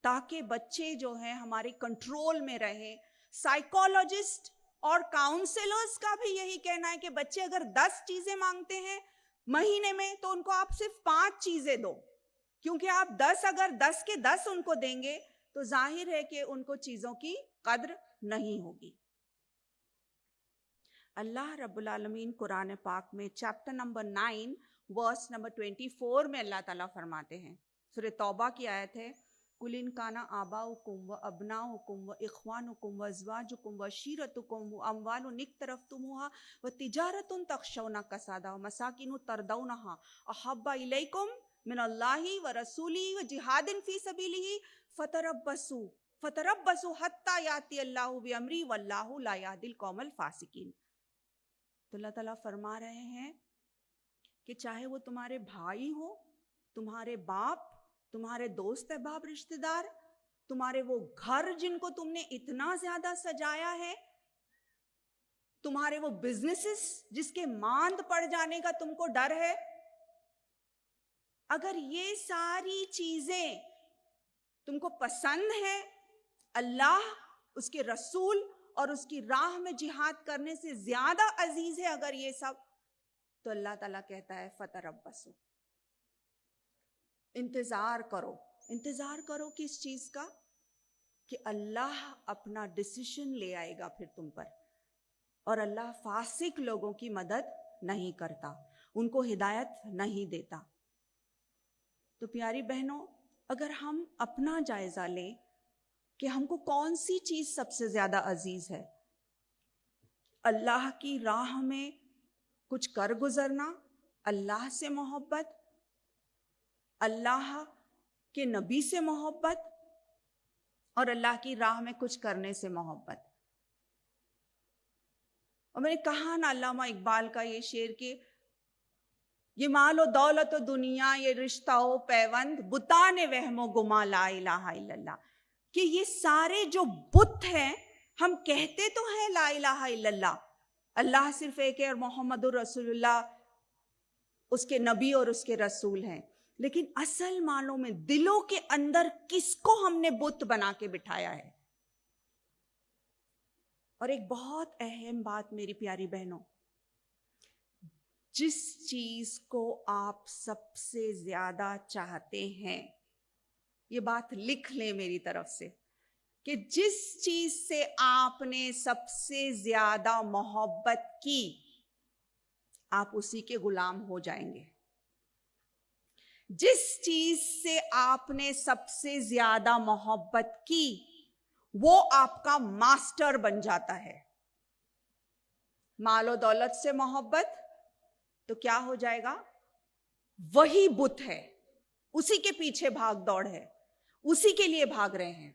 تاکہ بچے جو ہیں ہمارے کنٹرول میں رہیں. سائیکالوجسٹ اور کاؤنسلرز کا بھی یہی کہنا ہے کہ بچے اگر 10 چیزیں مانگتے ہیں مہینے میں تو ان کو آپ صرف 5 چیزیں دو، کیونکہ آپ 10 کے 10 ان کو دیں گے تو ظاہر ہے کہ ان کو چیزوں کی قدر نہیں ہوگی. اللہ رب العالمین قرآن پاک میں چیپٹر نمبر 9 ورس نمبر 24 میں اللہ تعالیٰ فرماتے ہیں، سورہ توبہ کی آیت ہے، قُلْ إِنْ كَانَ آبَاؤُكُمْ وَأَبْنَاؤُكُمْ وَإِخْوَانُكُمْ وَأَزْوَاجُكُمْ وَعَشِيرَتُكُمْ وَأَمْوَالٌ اقْتَرَفْتُمُوهَا وَتِجَارَةٌ تَخْشَوْنَ كَسَادَهَا وَمَسَاكِنُ تَرْضَوْنَهَا أَحَبَّ إِلَيْكُمْ مِنَ اللَّهِ وَرَسُولِهِ وَجِهَادٍ فِي سَبِيلِهِ فَتَرَبَّصُوا حَتَّى يَأْتِيَ اللَّهُ بِأَمْرِهِ وَاللَّهُ لَا يَهْدِي الْقَوْمَ الْفَاسِقِينَ. تو اللہ تعالیٰ فرما رہے ہیں کہ چاہے وہ تمہارے بھائی ہو، تمہارے باپ، تمہارے دوست احباب رشتہ دار، تمہارے وہ گھر جن کو تم نے اتنا زیادہ سجایا ہے، تمہارے وہ بزنسز جس کے ماند پڑ جانے کا تم کو ڈر ہے، اگر یہ ساری چیزیں تم کو پسند ہے، اللہ، اس کے رسول اور اس کی راہ میں جہاد کرنے سے زیادہ عزیز ہے اگر یہ سب، تو اللہ تعالیٰ کہتا ہے فتربصوا، انتظار کرو. انتظار کرو کس چیز کا؟ کہ اللہ اپنا ڈیسیشن لے آئے گا پھر تم پر. اور اللہ فاسق لوگوں کی مدد نہیں کرتا، ان کو ہدایت نہیں دیتا. تو پیاری بہنوں، اگر ہم اپنا جائزہ لیں کہ ہم کو کون سی چیز سب سے زیادہ عزیز ہے، اللہ کی راہ میں کچھ کر گزرنا، اللہ سے محبت، اللہ کے نبی سے محبت، اور اللہ کی راہ میں کچھ کرنے سے محبت. اور میں نے کہا نا علامہ اقبال کا یہ شعر کہ یہ مال و دولت و دنیا، یہ رشتہ و پیوند، بتان وہم و گما لا الہ الا اللہ، کہ یہ سارے جو بت ہیں، ہم کہتے تو ہیں لا الہ الا اللہ، اللہ صرف ایک ہے اور محمد الرسول اللہ اس کے نبی اور اس کے رسول ہیں، لیکن اصل معنوں میں دلوں کے اندر کس کو ہم نے بت بنا کے بٹھایا ہے. اور ایک بہت اہم بات میری پیاری بہنوں، جس چیز کو آپ سب سے زیادہ چاہتے ہیں، یہ بات لکھ لیں میری طرف سے، کہ جس چیز سے آپ نے سب سے زیادہ محبت کی، آپ اسی کے غلام ہو جائیں گے. جس چیز سے آپ نے سب سے زیادہ محبت کی، وہ آپ کا ماسٹر بن جاتا ہے. مال و دولت سے محبت تو کیا ہو جائے گا؟ وہی بت ہے، اسی کے پیچھے بھاگ دوڑ ہے، اسی کے لیے بھاگ رہے ہیں.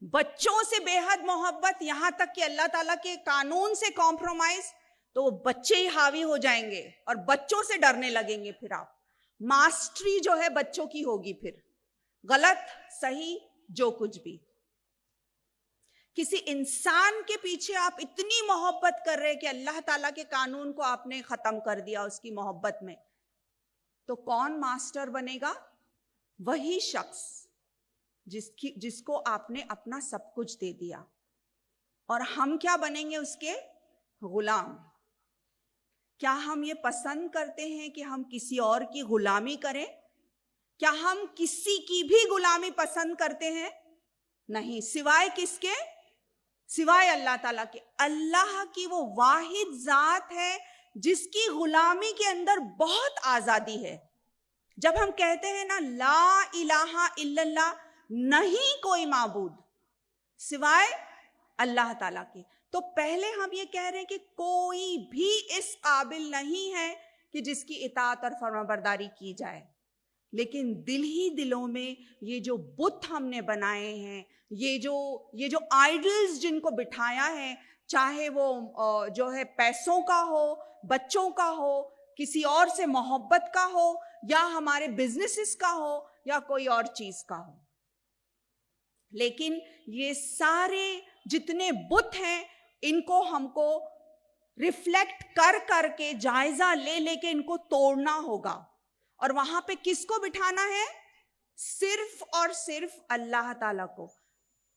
بچوں سے بے حد محبت، یہاں تک کہ اللہ تعالیٰ کے قانون سے کمپرومائز، تو وہ بچے ہی حاوی ہو جائیں گے اور بچوں سے ڈرنے لگیں گے. پھر آپ ماسٹری جو ہے بچوں کی ہوگی، پھر غلط صحیح جو کچھ بھی. کسی انسان کے پیچھے آپ اتنی محبت کر رہے کہ اللہ تعالیٰ کے قانون کو آپ نے ختم کر دیا اس کی محبت میں، تو کون ماسٹر بنے گا؟ وہی شخص جس کو آپ نے اپنا سب کچھ دے دیا. اور ہم کیا بنیں گے؟ اس کے غلام. کیا ہم یہ پسند کرتے ہیں کہ ہم کسی اور کی غلامی کریں؟ کیا ہم کسی کی بھی غلامی پسند کرتے ہیں؟ نہیں. سوائے کس کے؟ سوائے اللہ تعالیٰ کے. اللہ کی وہ واحد ذات ہے جس کی غلامی کے اندر بہت آزادی ہے. جب ہم کہتے ہیں نا لا الہ الا اللہ، نہیں کوئی معبود سوائے اللہ تعالیٰ کے، تو پہلے ہم یہ کہہ رہے ہیں کہ کوئی بھی اس قابل نہیں ہے کہ جس کی اطاعت اور فرمانبرداری کی جائے. لیکن دل ہی دلوں میں یہ جو بت ہم نے بنائے ہیں، یہ جو آئیڈلز جن کو بٹھایا ہے، چاہے وہ جو ہے پیسوں کا ہو، بچوں کا ہو، کسی اور سے محبت کا ہو، یا ہمارے بزنسز کا ہو، یا کوئی اور چیز کا ہو. لیکن یہ سارے جتنے بت ہیں، ان کو ہم کو ریفلیکٹ کر کے جائزہ لے کے ان کو توڑنا ہوگا. اور وہاں پہ کس کو بٹھانا ہے؟ صرف اور صرف اللہ تعالیٰ کو.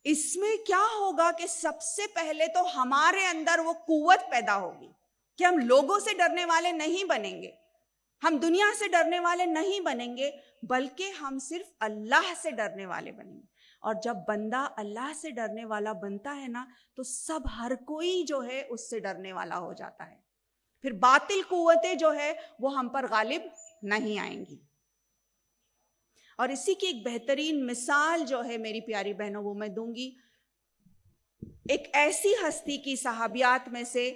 اس میں کیا ہوگا کہ سب سے پہلے تو ہمارے اندر وہ قوت پیدا ہوگی کہ ہم لوگوں سے ڈرنے والے نہیں بنیں گے، ہم دنیا سے ڈرنے والے نہیں بنیں گے، بلکہ ہم صرف اللہ سے ڈرنے والے بنیں گے. اور جب بندہ اللہ سے ڈرنے والا بنتا ہے نا، تو سب ہر کوئی جو ہے اس سے ڈرنے والا ہو جاتا ہے. پھر باطل قوتیں جو ہے وہ ہم پر غالب نہیں آئیں گی. اور اسی کی ایک بہترین مثال جو ہے میری پیاری بہنوں وہ میں دوں گی ایک ایسی ہستی کی، صحابیات میں سے،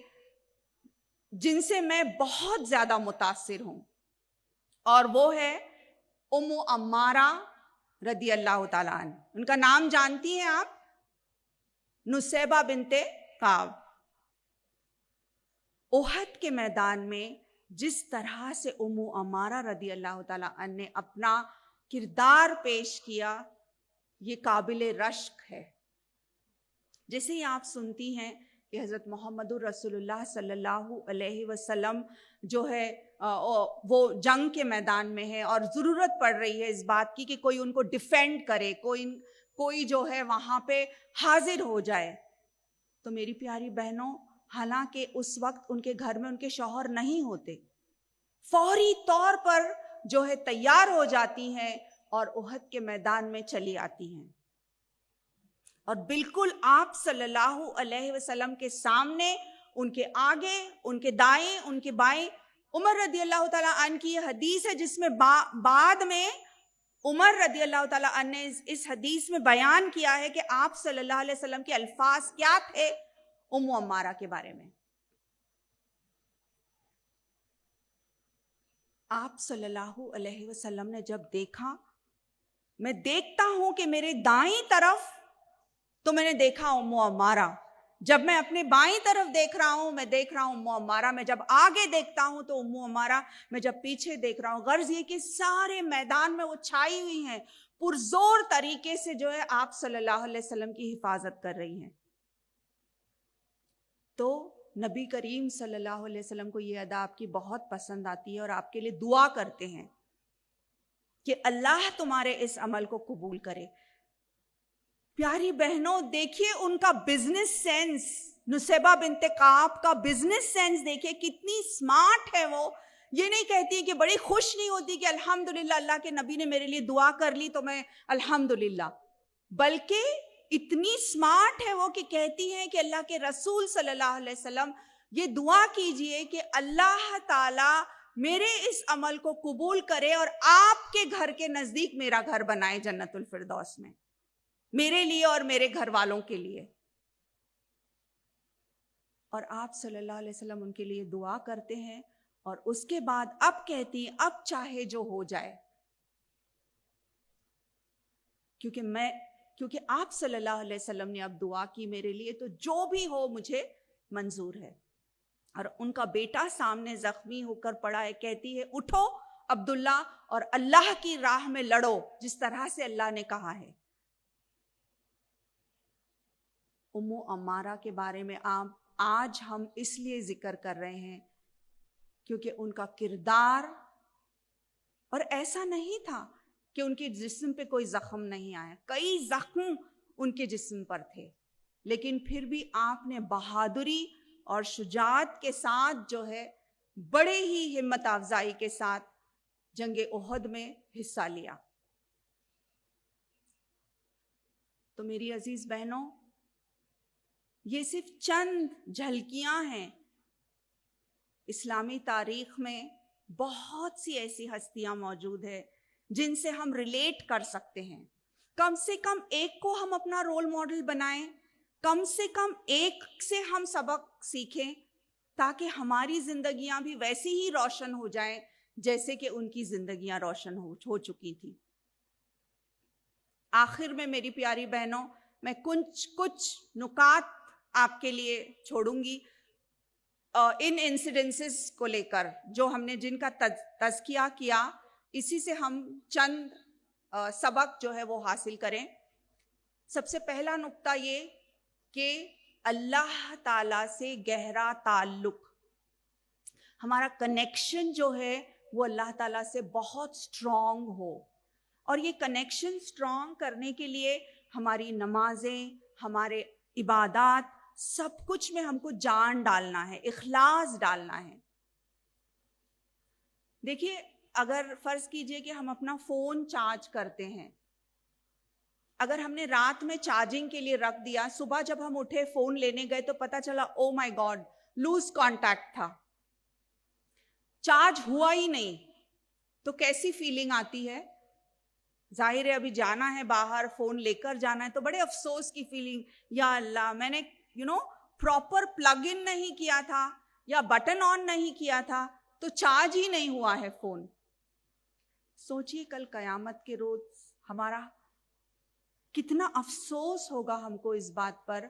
جن سے میں بہت زیادہ متاثر ہوں، اور وہ ہے ام عمارہ رضی اللہ تعالیٰ عنہ. ان کا نام جانتی ہیں آپ؟ نصیبہ بنت کعب. احد کے میدان میں جس طرح سے ام عمارہ رضی اللہ تعالیٰ عنہ نے اپنا کردار پیش کیا، یہ قابل رشک ہے. جیسے ہی آپ سنتی ہیں کہ حضرت محمد رسول اللہ صلی اللہ علیہ وسلم جو ہے وہ جنگ کے میدان میں ہے، اور ضرورت پڑ رہی ہے اس بات کی کہ کوئی ان کو ڈیفینڈ کرے، کوئی جو ہے وہاں پہ حاضر ہو جائے، تو میری پیاری بہنوں، حالانکہ اس وقت ان کے گھر میں ان کے شوہر نہیں ہوتے، فوری طور پر جو ہے تیار ہو جاتی ہیں اور احد کے میدان میں چلی آتی ہیں. اور بالکل آپ صلی اللہ علیہ وسلم کے سامنے، ان کے آگے، ان کے دائیں، ان کے بائیں، عمر رضی اللہ تعالیٰ عنہ کی یہ حدیث ہے جس میں بعد میں عمر رضی اللہ تعالیٰ عنہ نے اس حدیث میں بیان کیا ہے کہ آپ صلی اللہ علیہ وسلم کے الفاظ کیا تھے ام عمارہ کے بارے میں. آپ صلی اللہ علیہ وسلم نے جب دیکھا، میں دیکھتا ہوں کہ میرے دائیں طرف، تو میں نے دیکھا ام عمارہ. جب میں اپنے بائیں طرف دیکھ رہا ہوں، میں دیکھ رہا ہوں ام عمارہ. میں جب آگے دیکھتا ہوں تو ام عمارہ. میں جب پیچھے دیکھ رہا ہوں. غرض یہ کہ سارے میدان میں وہ چھائی ہوئی ہیں، پرزور طریقے سے جو ہے آپ صلی اللہ علیہ وسلم کی حفاظت کر رہی ہیں. تو نبی کریم صلی اللہ علیہ وسلم کو یہ ادا آپ کی بہت پسند آتی ہے اور آپ کے لیے دعا کرتے ہیں کہ اللہ تمہارے اس عمل کو قبول کرے۔ پیاری بہنوں دیکھیے ان کا بزنس سینس، نصیبہ بنت کعب کا بزنس سینس دیکھیے، کتنی سمارٹ ہے وہ۔ یہ نہیں کہتی کہ بڑی خوش نہیں ہوتی کہ الحمدللہ اللہ کے نبی نے میرے لیے دعا کر لی تو میں الحمدللہ، بلکہ اتنی سمارٹ ہے وہ کہ کہتی ہے کہ اللہ کے رسول صلی اللہ علیہ وسلم یہ دعا کیجئے کہ اللہ تعالی میرے اس عمل کو قبول کرے اور آپ کے گھر کے نزدیک میرا گھر بنائے جنت الفردوس میں، میرے لیے اور میرے گھر والوں کے لیے۔ اور آپ صلی اللہ علیہ وسلم ان کے لیے دعا کرتے ہیں، اور اس کے بعد اب کہتی ہیں اب چاہے جو ہو جائے، کیونکہ آپ صلی اللہ علیہ وسلم نے اب دعا کی میرے لیے، تو جو بھی ہو مجھے منظور ہے۔ اور ان کا بیٹا سامنے زخمی ہو کر پڑا ہے، کہتی ہے اٹھو عبداللہ اور اللہ کی راہ میں لڑو جس طرح سے اللہ نے کہا ہے۔ امو عمارہ کے بارے میں آج ہم اس لیے ذکر کر رہے ہیں کیونکہ ان کا کردار، اور ایسا نہیں تھا کہ ان کے جسم پہ کوئی زخم نہیں آیا، کئی زخم ان کے جسم پر تھے، لیکن پھر بھی آپ نے بہادری اور شجاعت کے ساتھ جو ہے بڑے ہی ہمت افزائی کے ساتھ جنگ احد میں حصہ لیا۔ تو میری عزیز بہنوں، یہ صرف چند جھلکیاں ہیں۔ اسلامی تاریخ میں بہت سی ایسی ہستیاں موجود ہیں جن سے ہم ریلیٹ کر سکتے ہیں۔ کم سے کم ایک کو ہم اپنا رول ماڈل بنائیں، کم سے کم ایک سے ہم سبق سیکھیں، تاکہ ہماری زندگیاں بھی ویسی ہی روشن ہو جائیں جیسے کہ ان کی زندگیاں روشن ہو چکی تھی۔ آخر میں میری پیاری بہنوں، میں کچھ نکات آپ کے لیے چھوڑوں گی ان انسیڈنسز کو لے کر جو ہم نے جن کا تذکیہ کیا، اسی سے ہم چند سبق جو ہے وہ حاصل کریں۔ سب سے پہلا نقطہ یہ کہ اللہ تعالیٰ سے گہرا تعلق، ہمارا کنیکشن جو ہے وہ اللہ تعالیٰ سے بہت سٹرونگ ہو، اور یہ کنیکشن سٹرونگ کرنے کے لیے ہماری نمازیں، ہمارے عبادات، سب کچھ میں ہم کو جان ڈالنا ہے، اخلاص ڈالنا ہے۔ دیکھیے، اگر فرض کیجئے کہ ہم اپنا فون چارج کرتے ہیں، اگر ہم نے رات میں چارجنگ کے لیے رکھ دیا، صبح جب ہم اٹھے فون لینے گئے تو پتا چلا او مائی گاڈ لوز کانٹیکٹ تھا، چارج ہوا ہی نہیں، تو کیسی فیلنگ آتی ہے؟ ظاہر ہے ابھی جانا ہے باہر، فون لے کر جانا ہے، تو بڑے افسوس کی فیلنگ، یا اللہ میں نے پراپر پلگ ان نہیں کیا تھا یا بٹن آن نہیں کیا تھا تو چارج ہی نہیں ہوا ہے فون۔ سوچئے کل قیامت کے روز ہمارا کتنا افسوس ہوگا ہم کو اس بات پر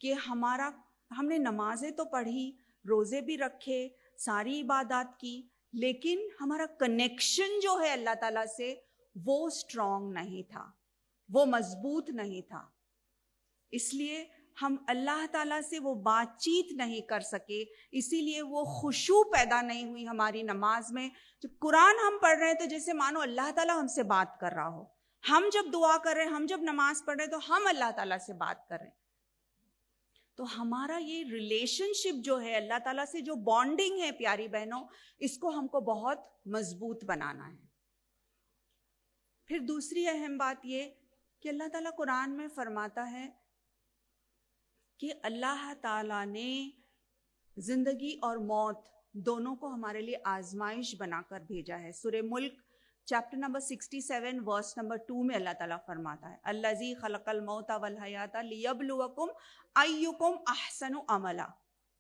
کہ ہم نے نمازیں تو پڑھی، روزے بھی رکھے، ساری عبادات کی، لیکن ہمارا کنیکشن جو ہے اللہ تعالیٰ سے وہ سٹرونگ نہیں تھا، وہ مضبوط نہیں تھا۔ اس لیے ہم اللہ تعالیٰ سے وہ بات چیت نہیں کر سکے، اسی لیے وہ خشوع پیدا نہیں ہوئی ہماری نماز میں۔ جب قرآن ہم پڑھ رہے ہیں تو جیسے مانو اللہ تعالیٰ ہم سے بات کر رہا ہو، ہم جب دعا کر رہے ہیں، ہم جب نماز پڑھ رہے ہیں تو ہم اللہ تعالیٰ سے بات کر رہے ہیں۔ تو ہمارا یہ ریلیشن شپ جو ہے اللہ تعالیٰ سے، جو بانڈنگ ہے پیاری بہنوں، اس کو ہم کو بہت مضبوط بنانا ہے۔ پھر دوسری اہم بات یہ کہ اللہ تعالیٰ قرآن میں فرماتا ہے کہ اللہ تعالیٰ نے زندگی اور موت دونوں کو ہمارے لیے آزمائش بنا کر بھیجا ہے۔ سورہ ملک چیپٹر نمبر 67 ورس نمبر 2 میں اللہ تعالیٰ فرماتا ہے الذی خلق الموت والحیات لیبلوکم ایکم احسن عملا،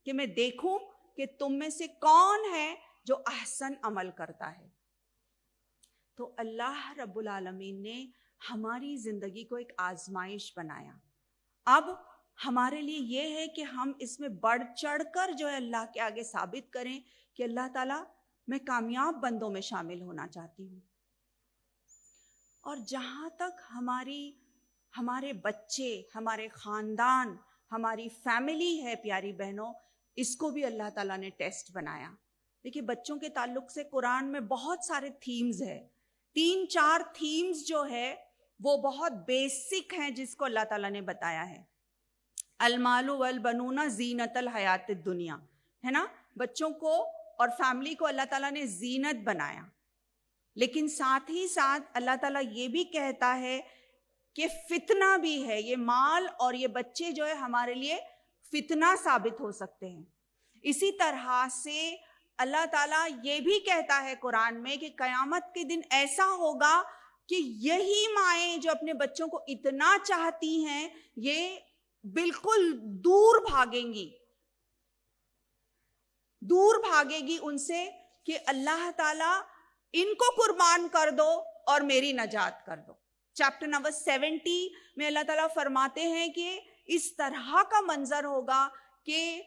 کہ میں دیکھوں کہ تم میں سے کون ہے جو احسن عمل کرتا ہے۔ تو اللہ رب العالمین نے ہماری زندگی کو ایک آزمائش بنایا۔ اب ہمارے لیے یہ ہے کہ ہم اس میں بڑھ چڑھ کر جو ہے اللہ کے آگے ثابت کریں کہ اللہ تعالیٰ میں کامیاب بندوں میں شامل ہونا چاہتی ہوں۔ اور جہاں تک ہمارے بچے، ہمارے خاندان، ہماری فیملی ہے پیاری بہنوں، اس کو بھی اللہ تعالیٰ نے ٹیسٹ بنایا۔ دیکھیے بچوں کے تعلق سے قرآن میں بہت سارے تھیمز ہیں۔ 3-4 تھیمز جو ہے وہ بہت بیسک ہیں جس کو اللہ تعالیٰ نے بتایا ہے. المال والبنون زینت الحیات الدنیا ہے نا, بچوں کو اور فیملی کو اللہ تعالیٰ نے زینت بنایا. لیکن ساتھ ہی ساتھ اللہ تعالیٰ یہ بھی کہتا ہے کہ فتنہ بھی ہے, یہ مال اور یہ بچے جو ہے ہمارے لیے فتنہ ثابت ہو سکتے ہیں. اسی طرح سے اللہ تعالیٰ یہ بھی کہتا ہے قرآن میں کہ قیامت کے دن ایسا ہوگا کہ یہی مائیں جو اپنے بچوں کو اتنا چاہتی ہیں یہ بالکل دور بھاگیں گی, دور بھاگے گی ان سے کہ اللہ تعالیٰ ان کو قربان کر دو اور میری نجات کر دو. چیپٹر نمبر 70 میں اللہ تعالیٰ فرماتے ہیں کہ اس طرح کا منظر ہوگا کہ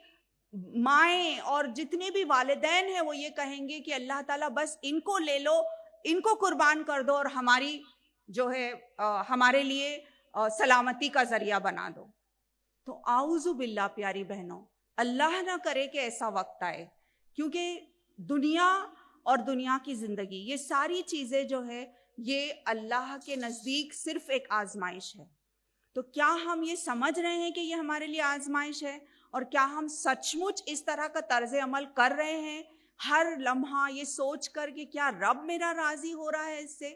مائیں اور جتنے بھی والدین ہیں وہ یہ کہیں گے کہ اللہ تعالیٰ بس ان کو لے لو, ان کو قربان کر دو اور ہماری جو ہے ہمارے لیے سلامتی کا ذریعہ بنا دو. تو اعوذ باللہ پیاری بہنوں, اللہ نہ کرے کہ ایسا وقت آئے, کیونکہ دنیا اور دنیا کی زندگی یہ ساری چیزیں جو ہے یہ اللہ کے نزدیک صرف ایک آزمائش ہے. تو کیا ہم یہ سمجھ رہے ہیں کہ یہ ہمارے لیے آزمائش ہے, اور کیا ہم سچ مچ اس طرح کا طرز عمل کر رہے ہیں ہر لمحہ یہ سوچ کر کہ کیا رب میرا راضی ہو رہا ہے اس سے؟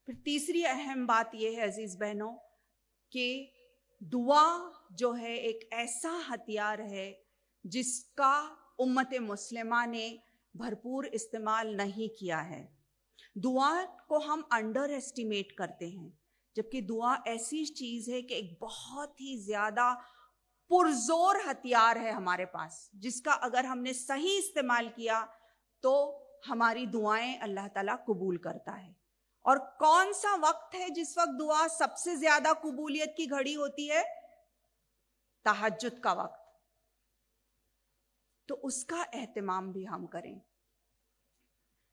پھر تیسری اہم بات یہ ہے عزیز بہنوں کہ دعا جو ہے ایک ایسا ہتھیار ہے جس کا امت مسلمہ نے بھرپور استعمال نہیں کیا ہے. دعا کو ہم انڈر ایسٹیمیٹ کرتے ہیں, جبکہ دعا ایسی چیز ہے کہ ایک بہت ہی زیادہ پرزور ہتھیار ہے ہمارے پاس, جس کا اگر ہم نے صحیح استعمال کیا تو ہماری دعائیں اللہ تعالیٰ قبول کرتا ہے. اور کون سا وقت ہے جس وقت دعا سب سے زیادہ قبولیت کی گھڑی ہوتی ہے؟ تہجد کا وقت. تو اس کا اہتمام بھی ہم کریں.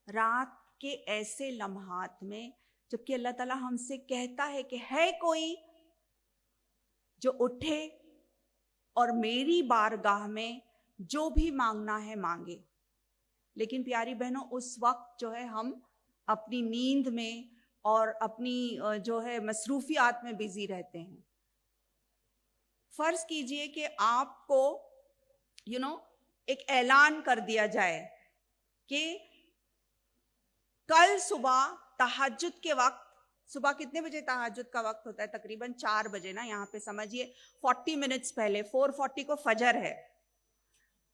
رات کے ایسے لمحات میں جبکہ اللہ تعالیٰ ہم سے کہتا ہے کہ ہے کوئی جو اٹھے اور میری بارگاہ میں جو بھی مانگنا ہے مانگے, لیکن پیاری بہنوں اس وقت جو ہے ہم اپنی نیند میں اور اپنی جو ہے مصروفیات میں بزی رہتے ہیں. فرض کیجئے کہ آپ کو ایک اعلان کر دیا جائے کہ کل صبح تہجد کے وقت, صبح کتنے بجے تہجد کا وقت ہوتا ہے؟ تقریباً 4 بجے نا, یہاں پہ سمجھیے 40 منٹس پہلے 4:40 کو فجر ہے,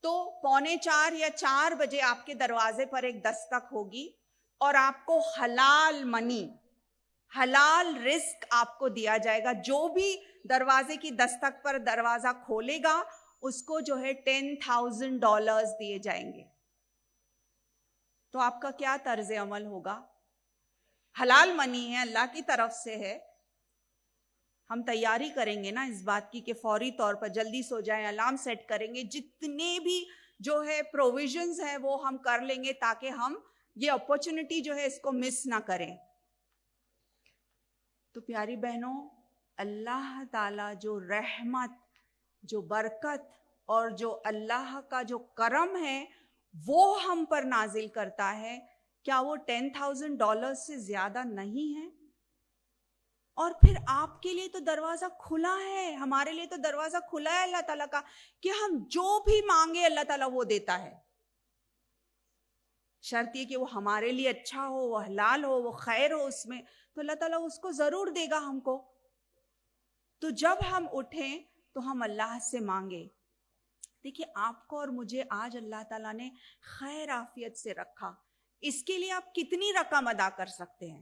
تو 3:45 یا 4 بجے آپ کے دروازے پر ایک دستک ہوگی اور آپ کو حلال منی, حلال رزق آپ کو دیا جائے گا. جو بھی دروازے کی دستک پر دروازہ کھولے گا اس کو جو ہے $10,000 دیے جائیں گے. تو آپ کا کیا طرز عمل ہوگا؟ حلال منی ہے, اللہ کی طرف سے ہے, ہم تیاری کریں گے نا اس بات کی کہ فوری طور پر جلدی سو جائیں, الارم سیٹ کریں گے, جتنے بھی جو ہے پروویژنز ہیں وہ ہم کر لیں گے تاکہ ہم یہ اپرچونٹی جو ہے اس کو مس نہ کریں. تو پیاری بہنوں, اللہ تعالیٰ جو رحمت, جو برکت اور جو اللہ کا جو کرم ہے وہ ہم پر نازل کرتا ہے, کیا وہ $10,000 سے زیادہ نہیں ہے؟ اور پھر آپ کے لیے تو دروازہ کھلا ہے, ہمارے لیے تو دروازہ کھلا ہے اللہ تعالیٰ کا کہ ہم جو بھی مانگے اللہ تعالیٰ وہ دیتا ہے. شرط یہ کہ وہ ہمارے لیے اچھا ہو, وہ حلال ہو, وہ خیر ہو اس میں, تو اللہ تعالیٰ اس کو ضرور دے گا ہم کو. تو جب ہم اٹھیں تو ہم اللہ سے مانگے. دیکھیے آپ کو اور مجھے آج اللہ تعالیٰ نے خیر عافیت سے رکھا, اس کے لیے آپ کتنی رقم ادا کر سکتے ہیں؟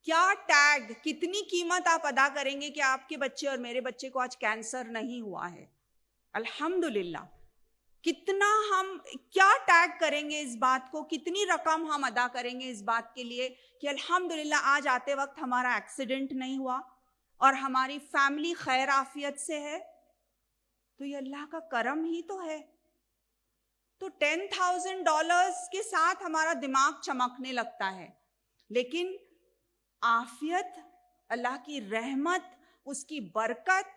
کیا ٹیگ, کتنی قیمت آپ ادا کریں گے کہ آپ کے بچے اور میرے بچے کو آج کینسر نہیں ہوا ہے؟ الحمدللہ. کتنا ہم کیا ٹیگ کریں گے اس بات کو, کتنی رقم ہم ادا کریں گے اس بات کے لیے کہ الحمدللہ آج آتے وقت ہمارا ایکسیڈنٹ نہیں ہوا اور ہماری فیملی خیر عافیت سے ہے. تو یہ اللہ کا کرم ہی تو ہے. تو $10,000 کے ساتھ ہمارا دماغ چمکنے لگتا ہے, لیکن عافیت, اللہ کی رحمت, اس کی برکت,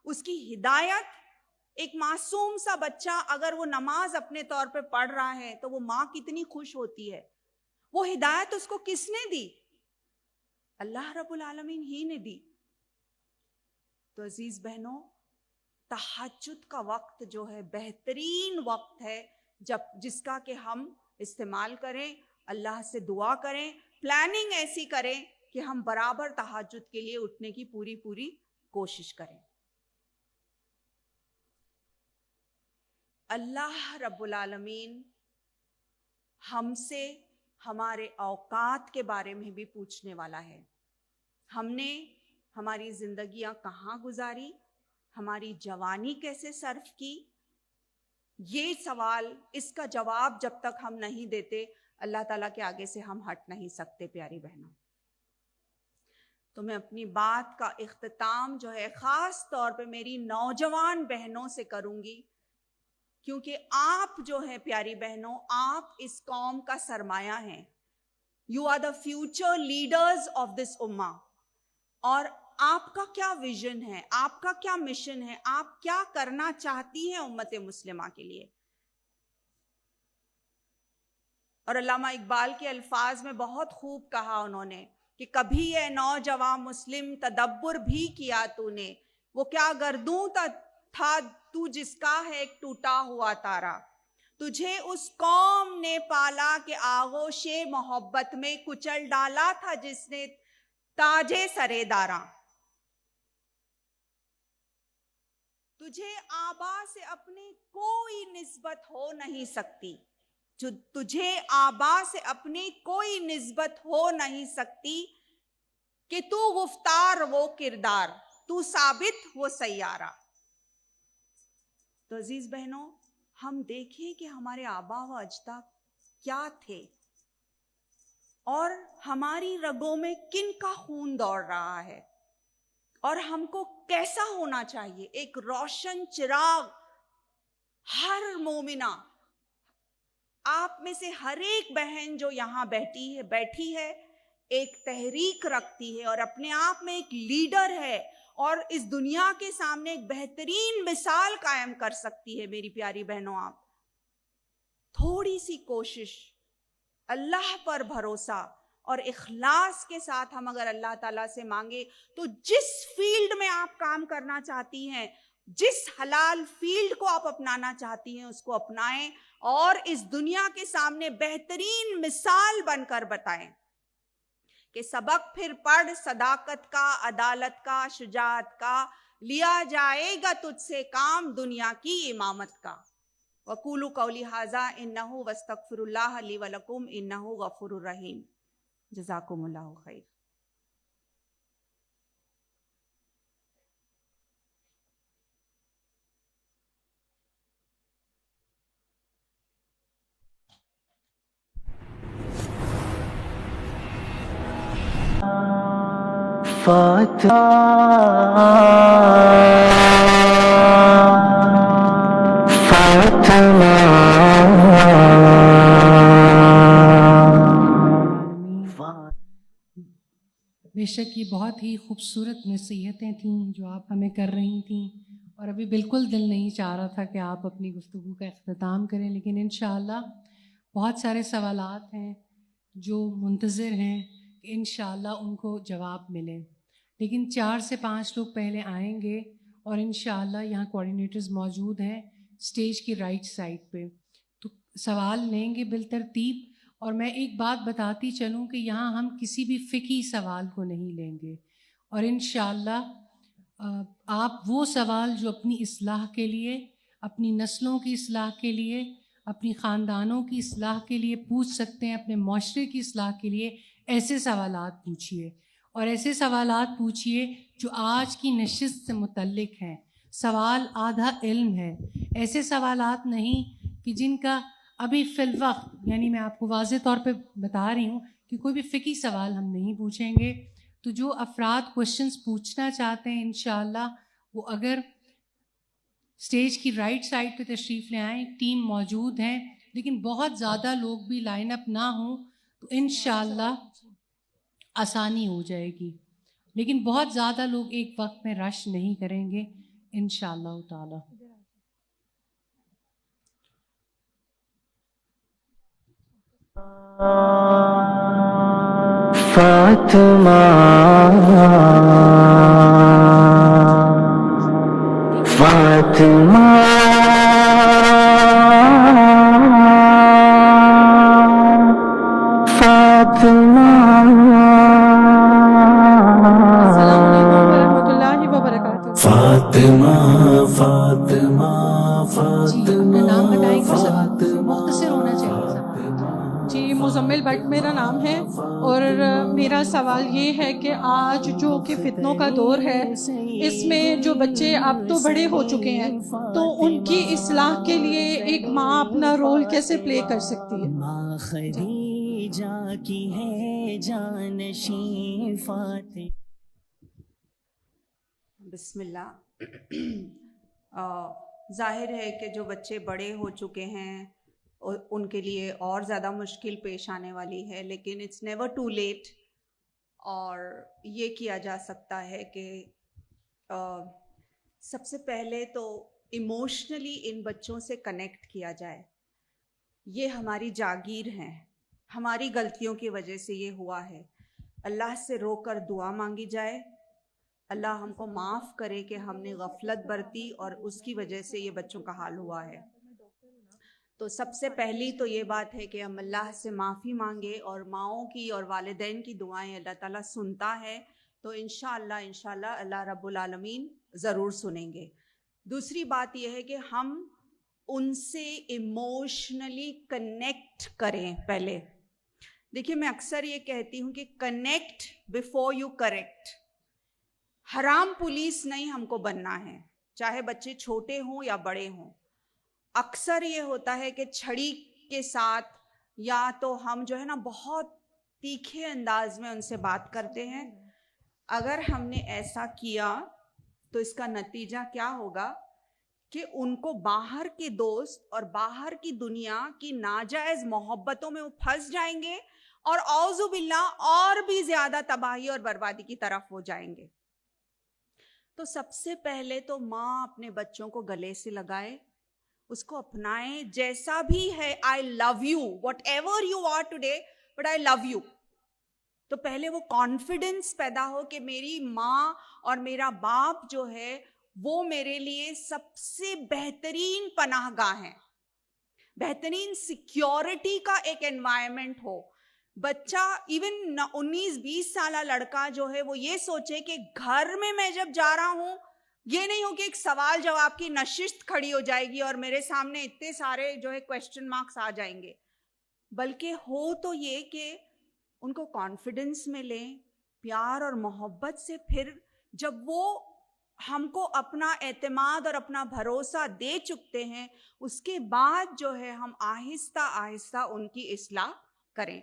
اس کی ہدایت ایک معصوم سا بچہ اگر وہ نماز اپنے طور پہ پڑھ رہا ہے تو وہ ماں کتنی خوش ہوتی ہے. وہ ہدایت اس کو کس نے دی؟ اللہ رب العالمین ہی نے دی. تو عزیز بہنوں، تہجد کا وقت جو ہے بہترین وقت ہے جس کا کہ ہم استعمال کریں، اللہ سے دعا کریں، پلاننگ ایسی کریں کہ ہم برابر تہجد کے لیے اٹھنے کی پوری کوشش کریں. اللہ رب العالمین ہم سے ہمارے اوقات کے بارے میں بھی پوچھنے والا ہے. ہم نے ہماری زندگیاں کہاں گزاری، ہماری جوانی کیسے صرف کی؟ یہ سوال، اس کا جواب جب تک ہم نہیں دیتے اللہ تعالیٰ کے آگے سے ہم ہٹ نہیں سکتے. پیاری بہنوں، تو میں اپنی بات کا اختتام جو ہے خاص طور پہ میری نوجوان بہنوں سے کروں گی، کیونکہ آپ جو ہیں پیاری بہنوں، آپ اس قوم کا سرمایہ ہیں. You are the future leaders of this امہ. اور آپ کا کیا ویژن ہے، آپ کا کیا مشن ہے، آپ کیا کرنا چاہتی ہیں امت مسلمہ کے لیے؟ اور علامہ اقبال کے الفاظ میں بہت خوب کہا انہوں نے کہ کبھی اے نوجوان مسلم تدبر بھی کیا تو نے، وہ کیا گردوں تھا تو جس کا ہے ایک ٹوٹا ہوا تارا. تجھے اس قوم نے پالا کہ آغوش محبت میں کچل ڈالا تھا جس نے تاجے سرے داراں. تجھے آبا سے اپنی کوئی نسبت ہو نہیں سکتی، تجھے آبا سے اپنی کوئی نسبت ہو نہیں سکتی، کہ تو گفتار وہ کردار، تو ثابت وہ سیارہ. تو عزیز بہنوں، ہم دیکھیں کہ ہمارے آبا و اجداد کیا تھے اور ہماری رگوں میں کن کا خون دوڑ رہا ہے، اور ہم کو کیسا ہونا چاہیے. ایک روشن چراغ ہر مومنہ، آپ میں سے ہر ایک بہن جو یہاں بیٹھی ہے ایک تحریک رکھتی ہے اور اپنے آپ میں ایک لیڈر ہے اور اس دنیا کے سامنے ایک بہترین مثال قائم کر سکتی ہے. میری پیاری بہنوں، آپ تھوڑی سی کوشش، اللہ پر بھروسہ اور اخلاص کے ساتھ ہم اگر اللہ تعالیٰ سے مانگے تو جس فیلڈ میں آپ کام کرنا چاہتی ہیں، جس حلال فیلڈ کو آپ اپنانا چاہتی ہیں، اس کو اپنائیں اور اس دنیا کے سامنے بہترین مثال بن کر بتائیں کہ سبق پھر پڑھ صداقت کا، عدالت کا، شجاعت کا، لیا جائے گا تجھ سے کام دنیا کی امامت کا. وَقُولُوا قَوْلِي هَٰذَا إِنَّهُ وَاسْتَغْفِرُوا اللَّهَ لِي وَلَكُمْ إِنَّهُ غَفُورٌ رَحِيمٌ. جزاکم اللہ خیر. بے شک یہ بہت ہی خوبصورت نصیحتیں تھیں جو آپ ہمیں کر رہی تھیں، اور ابھی بالکل دل نہیں چاہ رہا تھا کہ آپ اپنی گفتگو کا اختتام کریں، لیکن انشاءاللہ بہت سارے سوالات ہیں جو منتظر ہیں کہ انشاءاللہ ان کو جواب ملے. لیکن 4 سے 5 لوگ پہلے آئیں گے اور انشاءاللہ یہاں کوآرڈینیٹرز موجود ہیں اسٹیج کی رائٹ سائڈ پہ، تو سوال لیں گے بالترتیب. اور میں ایک بات بتاتی چلوں کہ یہاں ہم کسی بھی فقہی سوال کو نہیں لیں گے، اور انشاءاللہ آپ وہ سوال جو اپنی اصلاح کے لیے، اپنی نسلوں کی اصلاح کے لیے، اپنی خاندانوں کی اصلاح کے لیے پوچھ سکتے ہیں، اپنے معاشرے کی اصلاح کے لیے ایسے سوالات پوچھیے، اور ایسے سوالات پوچھیے جو آج کی نشست سے متعلق ہیں. سوال آدھا علم ہے، ایسے سوالات نہیں کہ جن کا ابھی فی الوقت، یعنی میں آپ کو واضح طور پہ بتا رہی ہوں کہ کوئی بھی فقہی سوال ہم نہیں پوچھیں گے. تو جو افراد کوشچنس پوچھنا چاہتے ہیں انشاءاللہ وہ اگر اسٹیج کی رائٹ سائڈ پہ تشریف لے آئیں، ٹیم موجود ہیں، لیکن بہت زیادہ لوگ بھی لائن اپ نہ ہوں تو انشاءاللہ آسانی ہو جائے گی. لیکن بہت زیادہ لوگ ایک وقت میں رش نہیں کریں گے انشاءاللہ تعالی. فاطمہ فاطمہ فاطمہ السلام علیکم ورحمۃ اللہ وبرکاتہ۔ فاطمہ فاطمہ جی اپنا نام بتائیں گے، سب مختصر ہونا چاہیے سب۔ جی مزمل بٹ میرا نام ہے، اور میرا سوال یہ ہے کہ آج جو کہ فتنوں کا دور ہے، اس میں جو بچے اب تو بڑے ہو چکے ہیں، تو ان کی اصلاح کے لیے ایک ماں اپنا رول کیسے پلے کر سکتی ہے؟ خدیجہ کی ہے جانشین فاطمہ۔ بسم اللہ۔ ظاہر ہے کہ جو بچے بڑے ہو چکے ہیں ان کے لیے اور زیادہ مشکل پیش آنے والی ہے، لیکن اٹس نیور ٹو لیٹ، اور یہ کیا جا سکتا ہے کہ سب سے پہلے تو ایموشنلی ان بچوں سے کنیکٹ کیا جائے۔ یہ ہماری جاگیر ہیں، ہماری غلطیوں کی وجہ سے یہ ہوا ہے۔ اللہ سے رو کر دعا مانگی جائے، اللہ ہم کو معاف کرے کہ ہم نے غفلت برتی اور اس کی وجہ سے یہ بچوں کا حال ہوا ہے۔ تو سب سے پہلی تو یہ بات ہے کہ ہم اللہ سے معافی مانگے، اور ماؤں کی اور والدین کی دعائیں اللہ تعالیٰ سنتا ہے، تو انشاءاللہ اللہ رب العالمین ضرور سنیں گے۔ دوسری بات یہ ہے کہ ہم ان سے ایموشنلی کنیکٹ کریں۔ پہلے دیکھیے، میں اکثر یہ کہتی ہوں کہ کنیکٹ بیفور یو کریکٹ۔ حرام پولیس نہیں ہم کو بننا ہے، چاہے بچے چھوٹے ہوں یا بڑے ہوں۔ اکثر یہ ہوتا ہے کہ چھڑی کے ساتھ یا تو ہم جو ہے نا بہت تیکھے انداز میں ان سے بات کرتے ہیں۔ اگر ہم نے ایسا کیا تو اس کا نتیجہ کیا ہوگا کہ ان کو باہر کے دوست اور باہر کی دنیا کی ناجائز محبتوں میں وہ پھنس جائیں گے، اور اعوذ باللہ اور بھی زیادہ تباہی اور بربادی کی طرف وہ جائیں گے۔ تو سب سے پہلے تو ماں اپنے بچوں کو گلے سے لگائے، اس کو اپنائے جیسا بھی ہے۔ I love you whatever you are today, but I love you. تو پہلے وہ کانفیڈنس پیدا ہو کہ میری ماں اور میرا باپ جو ہے وہ میرے لیے سب سے بہترین پناہ گاہ ہیں، بہترین سیکیورٹی کا ایک انوائرمنٹ ہو۔ بچہ ایون 19-20 سالہ لڑکا جو ہے وہ یہ سوچے کہ گھر میں جب جا رہا ہوں، یہ نہیں ہو کہ ایک سوال جواب کی نشست کھڑی ہو جائے گی اور میرے سامنے اتنے سارے جو ہے کویسچن مارکس آ جائیں گے، بلکہ ہو تو یہ کہ ان کو کانفیڈنس میں لیں، پیار اور محبت سے۔ پھر جب وہ ہم کو اپنا اعتماد اور اپنا بھروسہ دے چکتے ہیں، اس کے بعد جو ہے ہم آہستہ آہستہ ان کی اصلاح کریں۔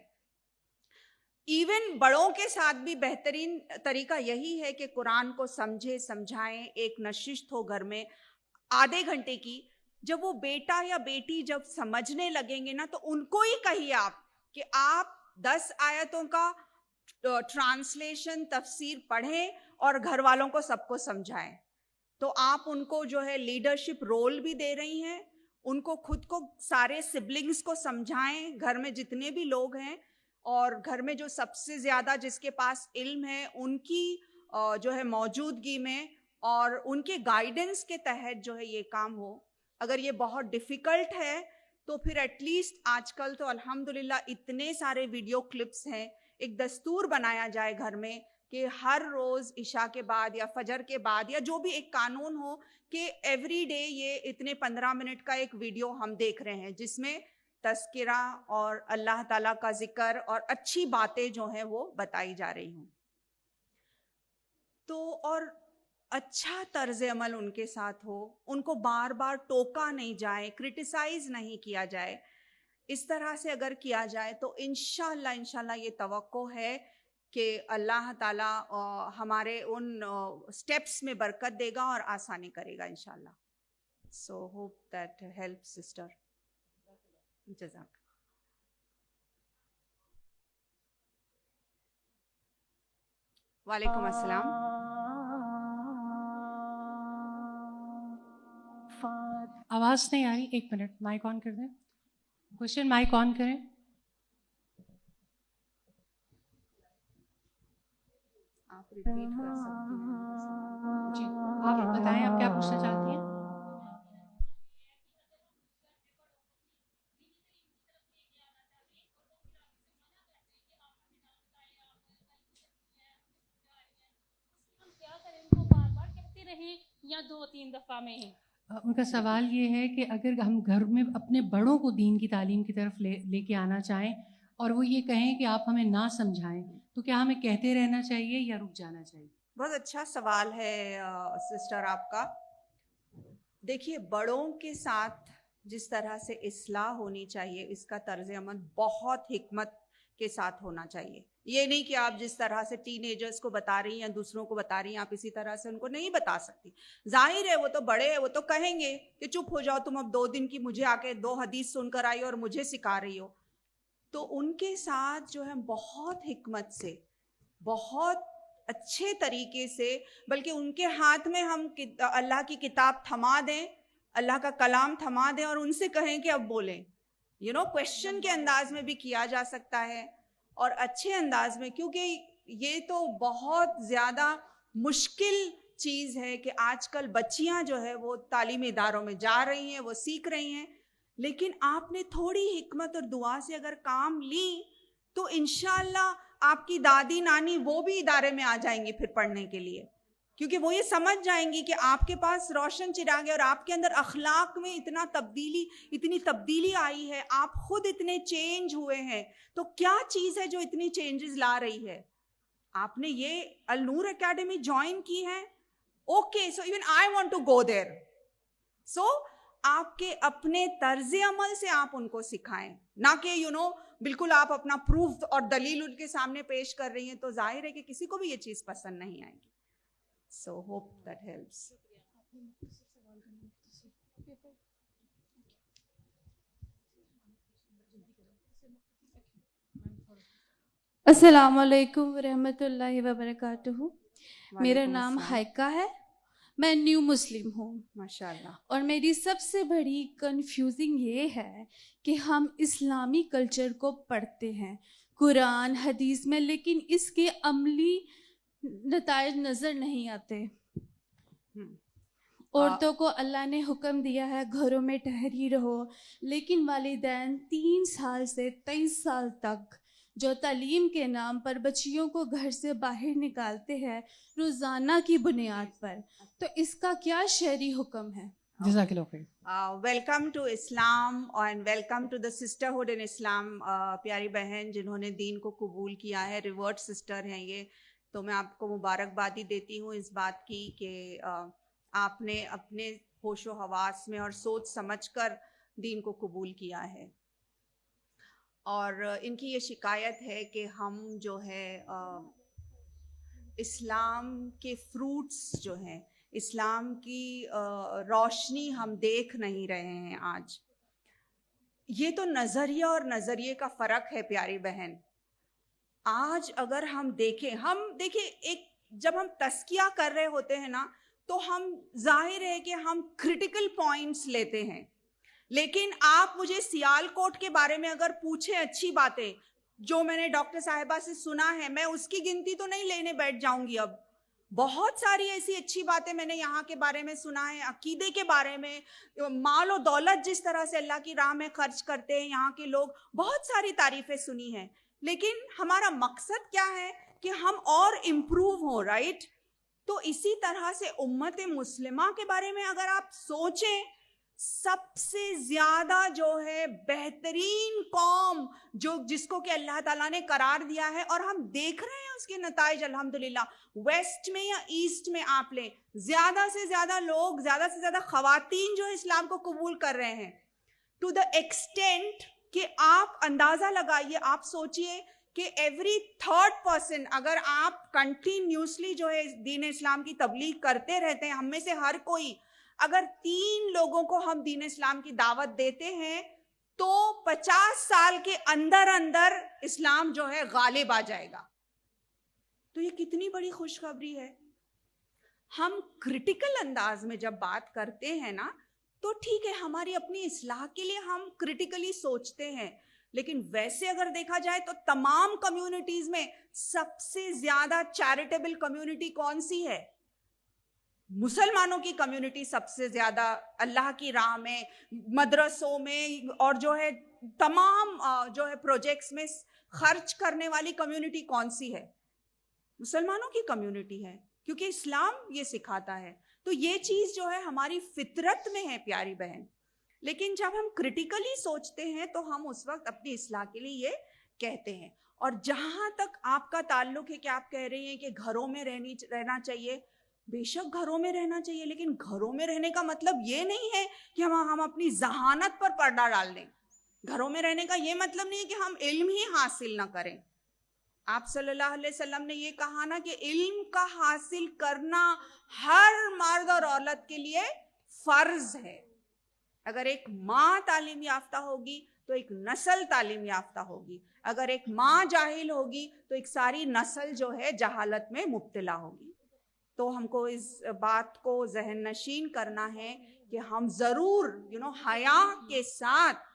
ایون بڑوں کے ساتھ بھی بہترین طریقہ یہی ہے کہ قرآن کو سمجھے سمجھائیں، ایک نشست ہو گھر میں آدھے گھنٹے کی۔ جب وہ بیٹا یا بیٹی جب سمجھنے لگیں گے نا، تو ان کو ہی کہیے آپ کہ آپ 10 آیتوں کا ٹرانسلیشن تفسیر پڑھیں اور گھر والوں کو سب کو سمجھائیں۔ تو آپ ان کو جو ہے لیڈرشپ رول بھی دے رہی ہیں، ان کو خود کو سارے سبلنگز کو سمجھائیں، گھر میں جتنے بھی لوگ ہیں، اور گھر میں جو سب سے زیادہ جس کے پاس علم ہے ان کی جو ہے موجودگی میں اور ان کے گائیڈنس کے تحت جو ہے یہ کام ہو۔ اگر یہ بہت ڈیفیکلٹ ہے تو پھر ایٹ لیسٹ آج کل تو الحمدللہ اتنے سارے ویڈیو کلپس ہیں، ایک دستور بنایا جائے گھر میں کہ ہر روز عشاء کے بعد یا فجر کے بعد یا جو بھی ایک قانون ہو کہ ایوری ڈے یہ اتنے 15 منٹ کا ایک ویڈیو ہم دیکھ رہے ہیں جس میں تذکرہ اور اللہ تعالیٰ کا ذکر اور اچھی باتیں جو ہیں وہ بتائی جا رہی ہوں۔ تو اور اچھا طرز عمل ان کے ساتھ ہو، ان کو بار بار ٹوکا نہیں جائے، کرٹیسائز نہیں کیا جائے۔ اس طرح سے اگر کیا جائے تو انشاءاللہ یہ توقع ہے کہ اللہ تعالیٰ ہمارے ان سٹیپس میں برکت دے گا اور آسانی کرے گا انشاءاللہ۔ So hope that help sister. جزاک۔ وعلیکم السلام۔ آواز نہیں آ رہی، ایک منٹ، مائک آن کر دیں۔ کوشچن مائک آن کریں۔ آپ ریپیٹ کر سکتی ہیں؟ جی آپ بتائیں آپ کیا پوچھنا چاہتی ہیں؟ کیا کریں ان کو بار بار کہتے رہیں یا 2-3 دفعہ میں ہی؟ ان کا سوال یہ ہے کہ اگر ہم گھر میں اپنے بڑوں کو دین کی تعلیم کی طرف لے کے آنا چاہیں اور وہ یہ کہیں کہ آپ ہمیں نہ سمجھائیں تو کیا ہمیں کہتے رہنا چاہیے یا رک جانا چاہیے؟ بہت اچھا سوال ہے سسٹر آپ کا. دیکھیے بڑوں کے ساتھ جس طرح سے اصلاح ہونی چاہیے اس کا طرز عمل بہت حکمت کے ساتھ ہونا چاہیے. یہ نہیں کہ آپ جس طرح سے ٹین ایجرز کو بتا رہی ہیں یا دوسروں کو بتا رہی ہیں آپ اسی طرح سے ان کو نہیں بتا سکتی. ظاہر ہے وہ تو بڑے ہیں, وہ تو کہیں گے کہ چپ ہو جاؤ تم, اب 2 دن کی مجھے آ کے 2 حدیث سن کر آئی اور مجھے سکھا رہی ہو. تو ان کے ساتھ جو ہے بہت حکمت سے, بہت اچھے طریقے سے, بلکہ ان کے ہاتھ میں ہم اللہ کی کتاب تھما دیں, اللہ کا کلام تھما دیں اور ان سے کہیں کہ اب بولیں. کویشچن کے انداز میں بھی کیا جا سکتا ہے اور اچھے انداز میں, کیونکہ یہ تو بہت زیادہ مشکل چیز ہے کہ آج کل بچیاں جو ہے وہ تعلیمی اداروں میں جا رہی ہیں, وہ سیکھ رہی ہیں, لیکن آپ نے تھوڑی حکمت اور دعا سے اگر کام لی تو انشاءاللہ آپ کی دادی نانی وہ بھی ادارے میں آ جائیں گی پھر پڑھنے کے لیے, کیونکہ وہ یہ سمجھ جائیں گی کہ آپ کے پاس روشن چراغ ہے اور آپ کے اندر اخلاق میں اتنی تبدیلی آئی ہے, آپ خود اتنے چینج ہوئے ہیں. تو کیا چیز ہے جو اتنی چینجز لا رہی ہے؟ آپ نے یہ النور اکیڈمی جوائن کی ہے, okay, so even I want to go there. So آپ کے اپنے طرز عمل سے آپ ان کو سکھائیں, نہ کہ بالکل آپ اپنا پروف اور دلیل ان کے سامنے پیش کر رہی ہیں, تو ظاہر ہے کہ کسی کو بھی یہ چیز پسند نہیں آئے گی. So hope that helps. السلام علیکم ورحمۃ اللہ وبرکاتہ. میرا نام ہائکہ ہے, میں نیو مسلم ہوں. ماشاءاللہ. اور میری سب سے بڑی کنفیوزنگ یہ ہے کہ ہم اسلامی کلچر کو پڑھتے ہیں قرآن حدیث میں, لیکن اس کے عملی نتائج نظر نہیں آتے. عورتوں کو اللہ نے حکم دیا ہے گھروں میں ٹھہری رہو, لیکن والدین 3 سال سے 23 سال تک جو تعلیم کے نام پر بچیوں کو گھر سے باہر نکالتے ہیں روزانہ کی بنیاد پر, تو اس کا کیا شرعی حکم ہے؟ جزاک اللہ خیر. ویلکم ٹو اسلام and welcome to the sisterhood in اسلام. پیاری بہن جنہوں نے دین کو قبول کیا ہے, ریورٹ سسٹر ہیں یہ, تو میں آپ کو مبارکبادی دیتی ہوں اس بات کی کہ آپ نے اپنے ہوش و حواس میں اور سوچ سمجھ کر دین کو قبول کیا ہے. اور ان کی یہ شکایت ہے کہ ہم جو ہے اسلام کے فروٹس جو ہیں, اسلام کی روشنی ہم دیکھ نہیں رہے ہیں آج. یہ تو نظریہ اور نظریے کا فرق ہے پیاری بہن. آج اگر ہم دیکھیں ایک جب ہم تزکیہ کر رہے ہوتے ہیں نا, تو ہم ظاہر ہے کہ ہم کریٹیکل پوائنٹس لیتے ہیں, لیکن آپ مجھے سیالکوٹ کے بارے میں اگر پوچھیں اچھی باتیں جو میں نے ڈاکٹر صاحبہ سے سنا ہے, میں اس کی گنتی تو نہیں لینے بیٹھ جاؤں گی. اب بہت ساری ایسی اچھی باتیں میں نے یہاں کے بارے میں سنا ہے, عقیدے کے بارے میں, مال و دولت جس طرح سے اللہ کی راہ میں خرچ کرتے ہیں یہاں کے لوگ, بہت ساری تعریفیں سنی ہیں. لیکن ہمارا مقصد کیا ہے کہ ہم اور امپروو ہوں, رائٹ؟ تو اسی طرح سے امت مسلمہ کے بارے میں اگر آپ سوچیں, سب سے زیادہ جو ہے بہترین قوم جس کو کہ اللہ تعالیٰ نے قرار دیا ہے, اور ہم دیکھ رہے ہیں اس کے نتائج الحمدللہ. ویسٹ میں یا ایسٹ میں آپ لیں, زیادہ سے زیادہ لوگ, زیادہ سے زیادہ خواتین جو اسلام کو قبول کر رہے ہیں, ٹو دا ایکسٹینٹ کہ آپ اندازہ لگائیے, آپ سوچئے کہ ایوری 3rd پرسن, اگر آپ کنٹینیوسلی جو ہے دین اسلام کی تبلیغ کرتے رہتے ہیں, ہم میں سے ہر کوئی اگر 3 لوگوں کو ہم دین اسلام کی دعوت دیتے ہیں تو 50 سال کے اندر اندر اسلام جو ہے غالب آ جائے گا. تو یہ کتنی بڑی خوشخبری ہے. ہم کریٹیکل انداز میں جب بات کرتے ہیں نا, تو ٹھیک ہے ہماری اپنی اصلاح کے لیے ہم کریٹیکلی سوچتے ہیں, لیکن ویسے اگر دیکھا جائے تو تمام کمیونٹیز میں سب سے زیادہ چیریٹیبل کمیونٹی کون سی ہے؟ مسلمانوں کی کمیونٹی سب سے زیادہ اللہ کی راہ میں، مدرسوں میں اور جو ہے تمام جو ہے پروجیکٹس میں خرچ کرنے والی کمیونٹی کون سی ہے؟ مسلمانوں کی کمیونٹی ہے، کیونکہ اسلام یہ سکھاتا ہے. تو یہ چیز جو ہے ہماری فطرت میں ہے پیاری بہن. لیکن جب ہم کرٹیکلی سوچتے ہیں تو ہم اس وقت اپنی اصلاح کے لیے یہ کہتے ہیں. اور جہاں تک آپ کا تعلق ہے کہ آپ کہہ رہے ہیں کہ گھروں میں رہنا چاہیے، بے شک گھروں میں رہنا چاہیے، لیکن گھروں میں رہنے کا مطلب یہ نہیں ہے کہ ہم اپنی ذہانت پر پردہ ڈال دیں. گھروں میں رہنے کا یہ مطلب نہیں ہے کہ ہم علم ہی حاصل نہ کریں. آپ صلی اللہ علیہ وسلم نے یہ کہا نا کہ علم کا حاصل کرنا ہر مرد اور عورت کے لیے فرض ہے. اگر ایک ماں تعلیم یافتہ ہوگی تو ایک نسل تعلیم یافتہ ہوگی. اگر ایک ماں جاہل ہوگی تو ایک ساری نسل جو ہے جہالت میں مبتلا ہوگی. تو ہم کو اس بات کو ذہن نشین کرنا ہے کہ ہم ضرور حیا کے ساتھ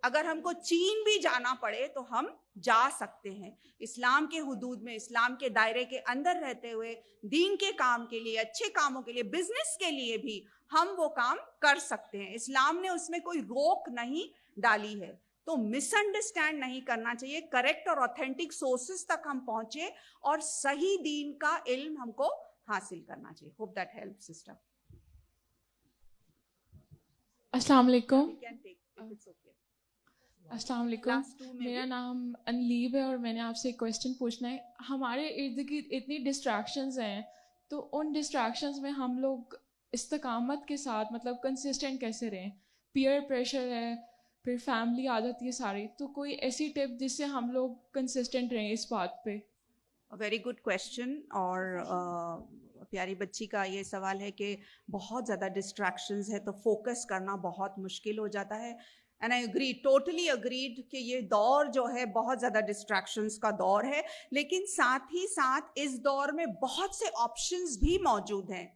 اگر ہم کو چین بھی جانا پڑے تو ہم جا سکتے ہیں. اسلام کے حدود میں، اسلام کے دائرے کے اندر رہتے ہوئے دین کے کام کے لیے، اچھے کاموں کے لیے، بزنس کے لیے بھی ہم وہ کام کر سکتے ہیں. اسلام نے اس میں کوئی روک نہیں ڈالی ہے. تو مس انڈرسٹینڈ نہیں کرنا چاہیے. کریکٹ اور اوتھینٹک سورسز تک ہم پہنچے اور صحیح دین کا علم ہم کو حاصل کرنا چاہیے. Hope that help sister. السلام علیکم. السلام علیکم. میرا نام انلیب ہے اور میں نے آپ سے ایک کویسچن پوچھنا ہے. ہمارے ارد گرد اتنی ڈسٹریکشنز ہیں، تو ان ڈسٹریکشنز میں ہم لوگ استقامت کے ساتھ مطلب کنسسٹنٹ کیسے رہیں؟ پیئر پریشر ہے، پھر فیملی آ جاتی ہے ساری، تو کوئی ایسی ٹپ جس سے ہم لوگ کنسسٹنٹ رہیں اس بات پہ؟ Very good question. اور پیاری بچی کا یہ سوال ہے کہ بہت زیادہ ڈسٹریکشنز ہے تو فوکس کرنا بہت مشکل ہو جاتا ہے. And I agree, totally agreed کہ یہ دور جو ہے بہت زیادہ ڈسٹریکشنز کا دور ہے. لیکن ساتھ ہی ساتھ اس دور میں بہت سے آپشنز بھی موجود ہیں،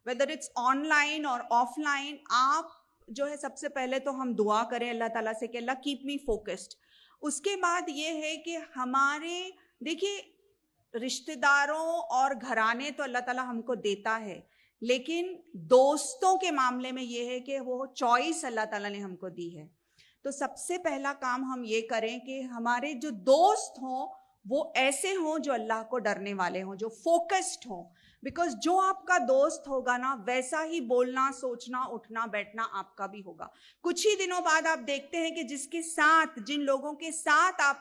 ویدر اٹس آن لائن اور آف لائن. آپ جو ہے سب سے پہلے تو ہم دعا کریں اللہ تعالیٰ سے کہ اللہ کیپ می فوکسڈ. اس کے بعد یہ ہے کہ ہمارے دیکھیے رشتہ داروں اور گھرانے تو اللہ تعالیٰ ہم کو دیتا ہے، لیکن دوستوں کے معاملے میں یہ ہے کہ وہ چوائس اللہ تعالیٰ نے ہم کو دی ہے. تو سب سے پہلا کام ہم یہ کریں کہ ہمارے جو دوست ہوں وہ ایسے ہوں جو اللہ کو ڈرنے والے ہوں، جو فوکسڈ ہوں. بیکاز جو آپ کا دوست ہوگا نا ویسا ہی بولنا، سوچنا، اٹھنا بیٹھنا آپ کا بھی ہوگا. کچھ ہی دنوں بعد آپ دیکھتے ہیں کہ جس کے ساتھ، جن لوگوں کے ساتھ آپ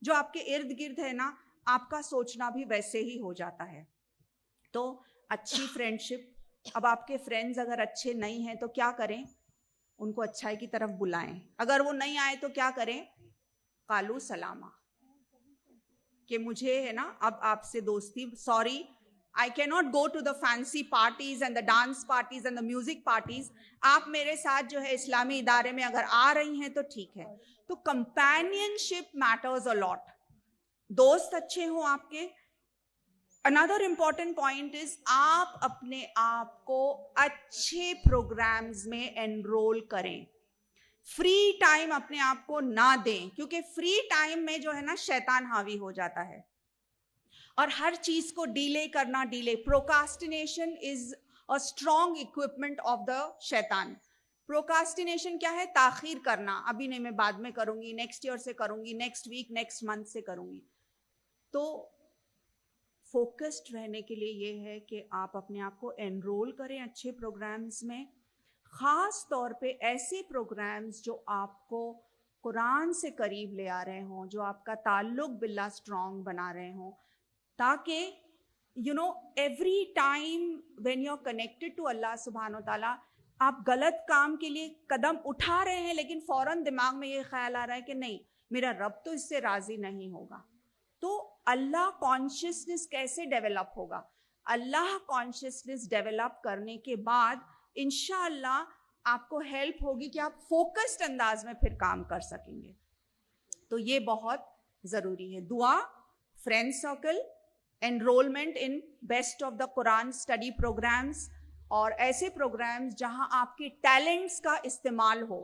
جو آپ کے ارد گرد ہے نا، آپ کا سوچنا بھی ویسے ہی ہو جاتا ہے. تو اچھی فرینڈشپ. اب آپ کے فرینڈز اگر اچھے نہیں ہیں تو کیا کریں؟ ان کو اچھائی کی طرف بلائیں. اگر وہ نہیں آئے تو کیا کریں؟ قالو سلامہ، کہ مجھے ہے نا اب آپ سے دوستی، sorry I cannot go to the fancy parties and the dance parties and the music parties. آپ میرے ساتھ جو ہے اسلامی ادارے میں اگر آ رہی ہیں تو ٹھیک ہے. تو companionship matters a lot. دوست اچھے ہوں آپ کے. Another important point is آپ اپنے آپ کو اچھے پروگرامز میں انرول کریں. فری ٹائم اپنے آپ کو نہ دیں، کیونکہ فری ٹائم میں جو ہے نا شیطان حاوی ہو جاتا ہے اور ہر چیز کو ڈیلے کرنا. Procrastination is a strong equipment of the شیطان. پروکاسٹینیشن کیا ہے؟ تاخیر کرنا. ابھی نہیں، میں بعد میں کروں گی، نیکسٹ ایئر سے کروں گی، نیکسٹ ویک، نیکسٹ منتھ سے کروں گی. تو فوکسڈ رہنے کے لیے یہ ہے کہ آپ اپنے آپ کو انرول کریں اچھے پروگرامز میں. خاص طور پہ ایسے پروگرامز جو آپ کو قرآن سے قریب لے آ رہے ہوں، جو آپ کا تعلق باللہ اسٹرانگ بنا رہے ہوں، تاکہ every time when you are connected to اللہ سبحانہ و تعالیٰ، آپ غلط کام کے لیے قدم اٹھا رہے ہیں لیکن فوراً دماغ میں یہ خیال آ رہا ہے کہ نہیں، میرا رب تو اس سے راضی نہیں ہوگا. تو اللہ کانشیسنس کیسے ڈیولپ ہوگا؟ اللہ کانشیسنس ڈیولپ کرنے کے بعد انشاءاللہ آپ کو ہیلپ ہوگی کہ آپ فوکسڈ انداز میں پھر کام کر سکیں گے. تو یہ بہت ضروری ہے. دعا، friend circle, enrollment in best of the قرآن اسٹڈی پروگرامز اور ایسے پروگرامز جہاں آپ کے ٹیلنٹس کا استعمال ہو.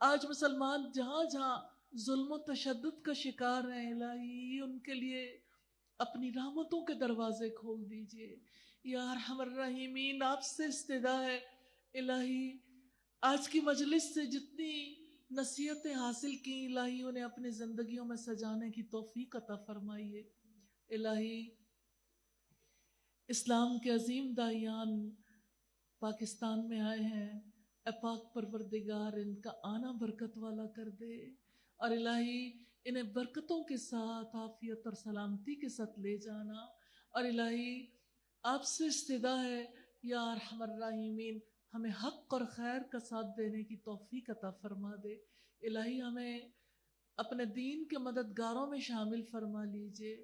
آج مسلمان جہاں جہاں ظلم و تشدد کا شکار ہیں الہی ان کے لیے اپنی رحمتوں کے دروازے کھول دیجئے یا ارحم الراحمین. آپ سے استدعا ہے الہی آج کی مجلس سے جتنی نصیحتیں حاصل کی الہی انہیں اپنی زندگیوں میں سجانے کی توفیق عطا فرمائیے. الہی اسلام کے عظیم داعیان پاکستان میں آئے ہیں، اے پاک پروردگار ان کا آنا برکت والا کر دے اور الہی انہیں برکتوں کے ساتھ عافیت اور سلامتی کے ساتھ لے جانا. اور الہی آپ سے استدعا ہے یا ارحم الراحمین ہمیں حق اور خیر کا ساتھ دینے کی توفیق عطا فرما دے. الہی ہمیں اپنے دین کے مددگاروں میں شامل فرما لیجئے.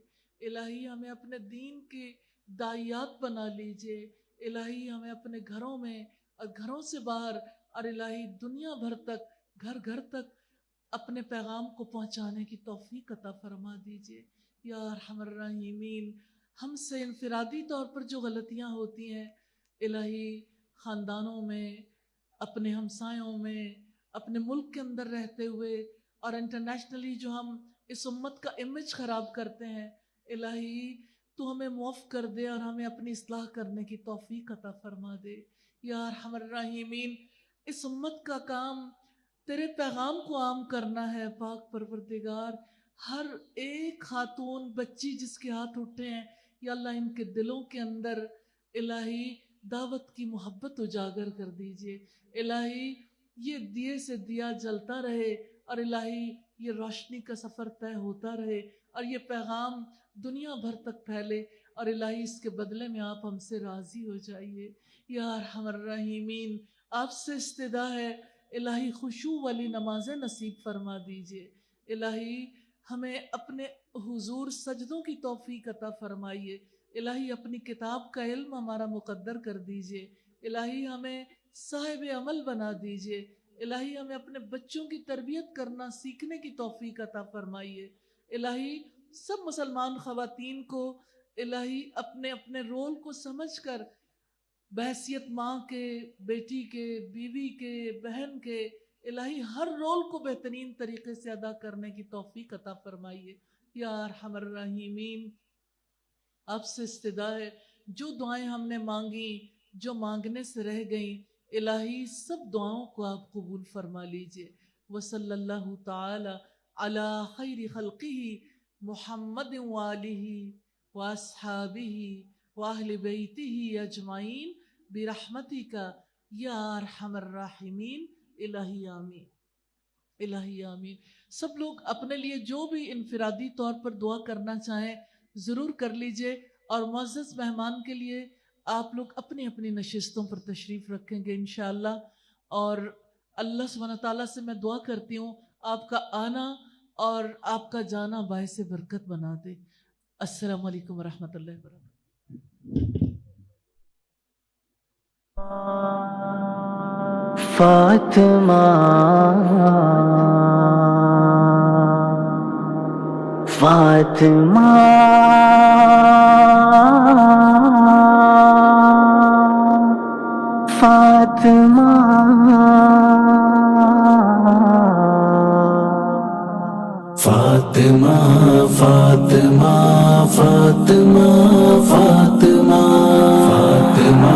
الہی ہمیں اپنے دین کے داعیات بنا لیجئے. الہی ہمیں اپنے گھروں میں اور گھروں سے باہر اور الہی دنیا بھر تک گھر گھر تک اپنے پیغام کو پہنچانے کی توفیق عطا فرما دیجئے یا ارحم الراحمین. ہم سے انفرادی طور پر جو غلطیاں ہوتی ہیں الہی خاندانوں میں، اپنے ہمسایوں میں، اپنے ملک کے اندر رہتے ہوئے اور انٹرنیشنلی جو ہم اس امت کا امیج خراب کرتے ہیں الہی تو ہمیں معاف کر دے اور ہمیں اپنی اصلاح کرنے کی توفیق عطا فرما دے یا ارحم الراحمین. اس امت کا کام تیرے پیغام کو عام کرنا ہے پاک پروردگار. ہر ایک خاتون بچی جس کے ہاتھ اٹھے ہیں یا اللہ ان کے دلوں کے اندر الہی دعوت کی محبت اجاگر کر دیجئے. الہی یہ دیے سے دیا جلتا رہے اور الہی یہ روشنی کا سفر طے ہوتا رہے اور یہ پیغام دنیا بھر تک پھیلے اور الہی اس کے بدلے میں آپ ہم سے راضی ہو جائیے یا ارحم الراحمین. آپ سے استدعا ہے الہی خشوع والی نمازیں نصیب فرما دیجئے. الہی ہمیں اپنے حضور سجدوں کی توفیق عطا فرمائیے. الہی اپنی کتاب کا علم ہمارا مقدر کر دیجئے. الہی ہمیں صاحب عمل بنا دیجئے. الہی ہمیں اپنے بچوں کی تربیت کرنا سیکھنے کی توفیق عطا فرمائیے. الہی سب مسلمان خواتین کو الہی اپنے اپنے رول کو سمجھ کر بحیثیت ماں کے، بیٹی کے، بیوی کے، بہن کے الہی ہر رول کو بہترین طریقے سے ادا کرنے کی توفیق عطا فرمائیے یا ارحم الراحمین. آپ سے استدعا ہے جو دعائیں ہم نے مانگی، جو مانگنے سے رہ گئیں الہی سب دعاؤں کو آپ قبول فرما لیجئے. وصلی اللہ تعالی علی خیر خلقہ محمد وآلہ واصحابہ واہل بیتہ اجمعین برحمتک یا ارحم الراحمین. الہی آمین، الہی آمین. سب لوگ اپنے لیے جو بھی انفرادی طور پر دعا کرنا چاہیں ضرور کر لیجئے اور معزز مہمان کے لیے آپ لوگ اپنی اپنی نشستوں پر تشریف رکھیں گے انشاءاللہ. اور اللہ سبحانہ تعالیٰ سے میں دعا کرتی ہوں آپ کا آنا اور آپ کا جانا باعث برکت بنا دے. السلام علیکم ورحمۃ اللہ وبرکاتہ. فاطمہ فاطمہ فاطمہ فاطمہ فاطمہ فاطمہ فاطمہ فاطمہ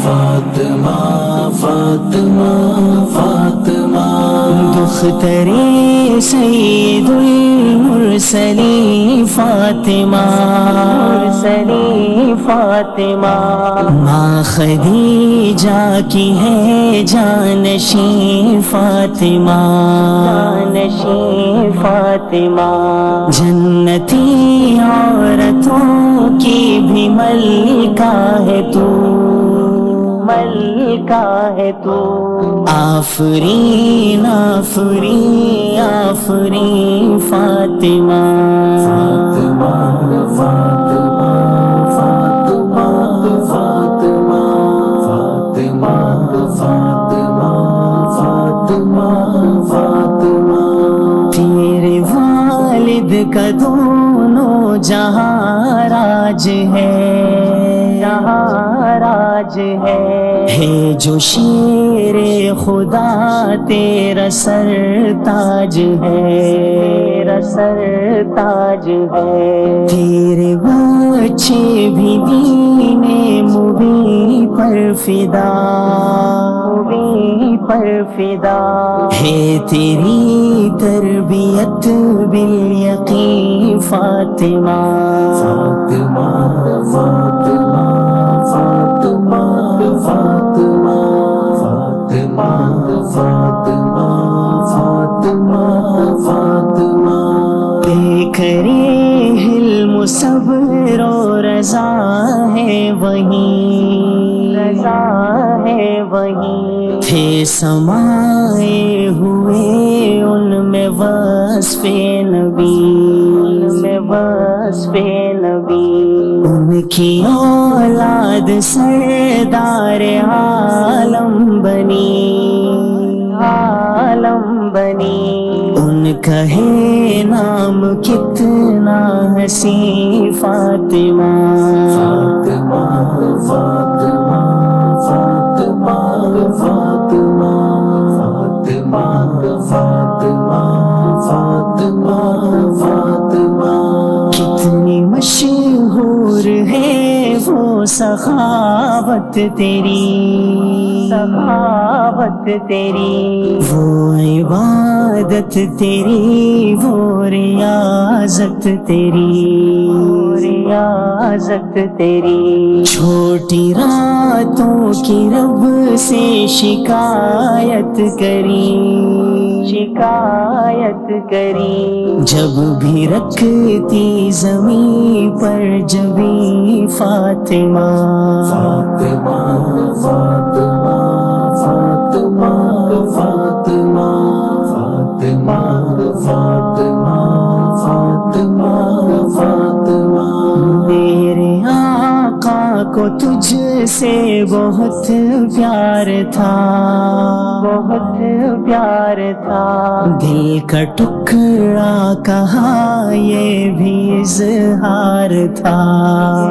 فاطمہ فاطمہ فاطمہ دختری سید المرسلین فاطمہ فاطمہ ماں خدیجہ کی ہے جانشین فاطمہ فاطمہ جنتی عورتوں کی بھی ملکہ ہے تو آفرین آفرین آفرین فاطمہ فاطمہ فاطمہ فاطمہ فاطمہ فاطمہ فاطمہ فاطمہ فاطمہ تیرے والد کا دونوں جہاں راج ہے راج ہے جو شیر خدا تیرا سرتاج ہے، تیرا سرتاج ہے، تیرے بچے بھی دین مبین پر فدا، مبین پر فدا ہے، تیری تربیت بالیقین فاطمہ، فاطمہ فاطمہ فاطمہ فاطمہ فاطمہ فاطمہ فاطمہ فاطمہ، کرے حلم صبر و رضا ہے وہیں، رضا ہے وہیں، تھے سمائے ہوئے ان میں وصف نبی، ان میں وصف نبی، ان کی اولاد سردار عالم بنی، عالم بنی، ان کا ہے نام کتنا حسین فاطمہ، فاطمہ فاطمہ فاطمہ فاطمہ فاطمہ فاطمہ فاطمہ فاطمہ، کتنی مشہور ہے وہ سخاوت تیری، سخاوت تیری، وہ عبادت تیری، وہ ریاضت تیری، ریاضت تیری، چھوٹی راتوں کی رب سے شکایت کری، شکایت کری، جب بھی رکھتی زمین پر جبیں فاطمہ، فاطمہ فاطمہ فاطمہ فاطمہ فاطمہ فاطمہ فاطمہ فاطمہ، میرے آقا کو تجھ سے بہت پیار تھا، بہت پیار تھا، دل کا ٹکڑا کہا یہ بھی اظہار تھا،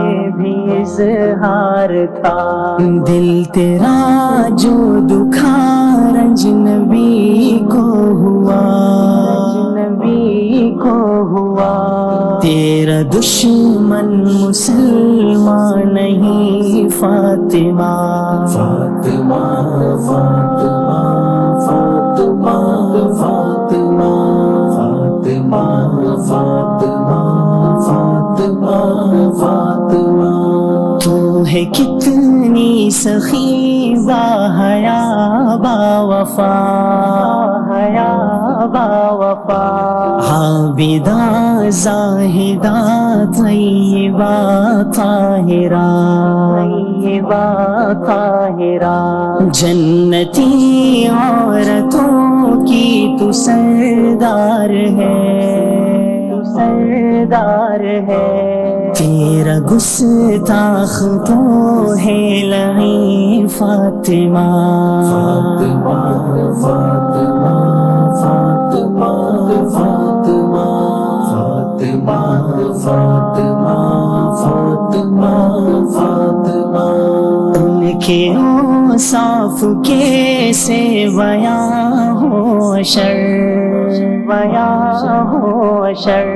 یہ بھی اظہار تھا، دل تیرا جو دکھا رنج نبی کو ہوا، نبی کو ہوا، تیرا دشمن مسلمان نہیں فاطمہ، فاطمہ فاطمہ فاطمہ فاطمہ فاطمہ فاطمہ فاطمہ فاطمہ، تو ہے کتنی سخی با حیا با وفا، حیا با وفا، عابدہ زاہدہ طیبہ طاہرہ، طیبہ طاہرہ، جنتی عورتوں کی تو سردار ہے، تو سردار ہے، تیرا گستاخ تو ہے لعین فاطمہ، فاطمہ فاطمہ فاطمہ فاطمہ فاطمہ فاطمہ فاطمہ فاطمہ، ان کے اوصاف کیسے بیاں ہو شر، بیاں ہو شر،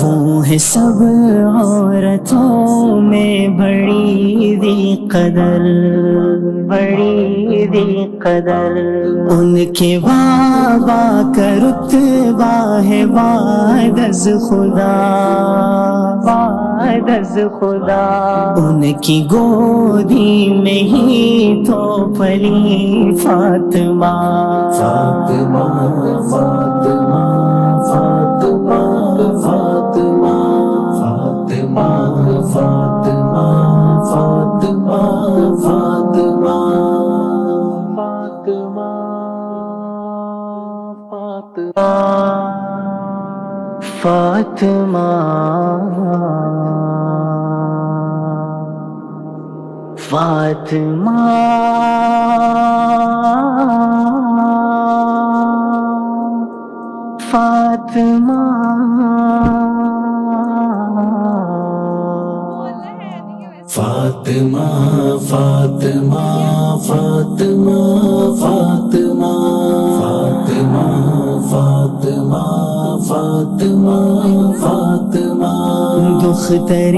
وہ ہے سب عورتوں میں بڑی ذی قدر، بڑی ذی قدر، ان کے بابا کا رتبہ ہے بعد از خدا، بعد از خدا، ان کی گودی میں ہی تو پلی فاطمہ، فاطمہ فاطمہ فاطمہ فاطمہ فاطمہ فاطمہ فاطمہ فاطمہ فاطمہ فاطمہ فاطمہ فاطمہ فاطمہ فاطمہ فاطمہ فاطمہ فاطمہ فاطمہ فاطمہ فاطمہ دختر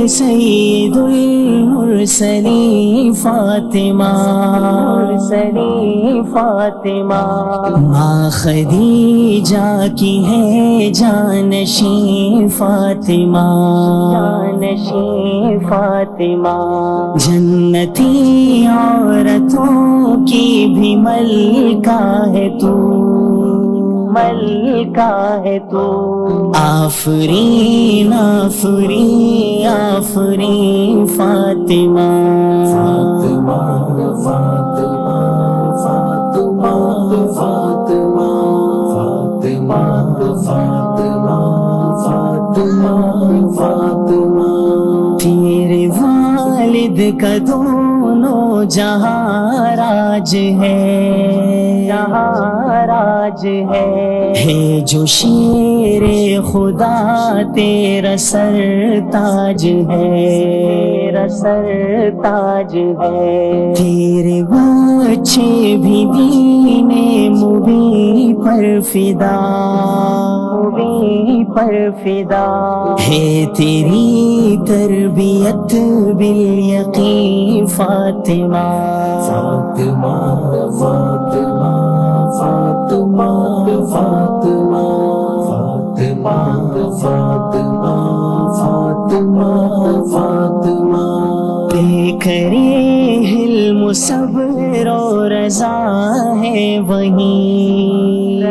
سید المرسلین فاطمہ فاطمہ ماں خدیجہ کی ہے جانشین فاطمہ فاطمہ جنتی عورتوں کی بھی ملکہ ہے تو آفرین آفرین آفرین فاطمہ فاطمہ فاطمہ فاطمہ فاطمہ فاطمہ فاطمہ فاطمہ فاطمہ تیرے والد کا دونوں جہاں راج ہے جو شیر خدا تیرا سرتاج ہے تیرے بچے بھی دین مبین پر فدا ہے تیری تربیت بالیقین فاطمہ فاطمہ فاطمہ فاطمہ فاطمہ فاطمہ فاطمہ فاطمہ فاطمہ کرے حلم صبر و رضا ہے وہیں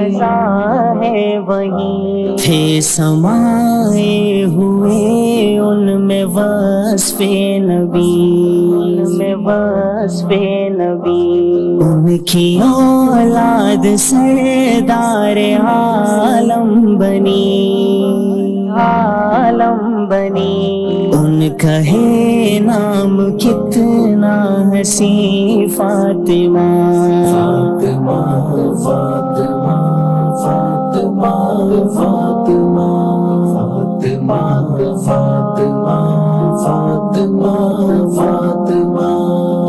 تھے سمائے ہوئے ان میں وصف نبی ان کی اولاد سردار عالم بنی ان کا ہے نام کتنا حسین فاطمہ فاطمہ فاطمہ فاطمہ فاطمہ فاطمہ فاطمہ فاطمہ فاطمہ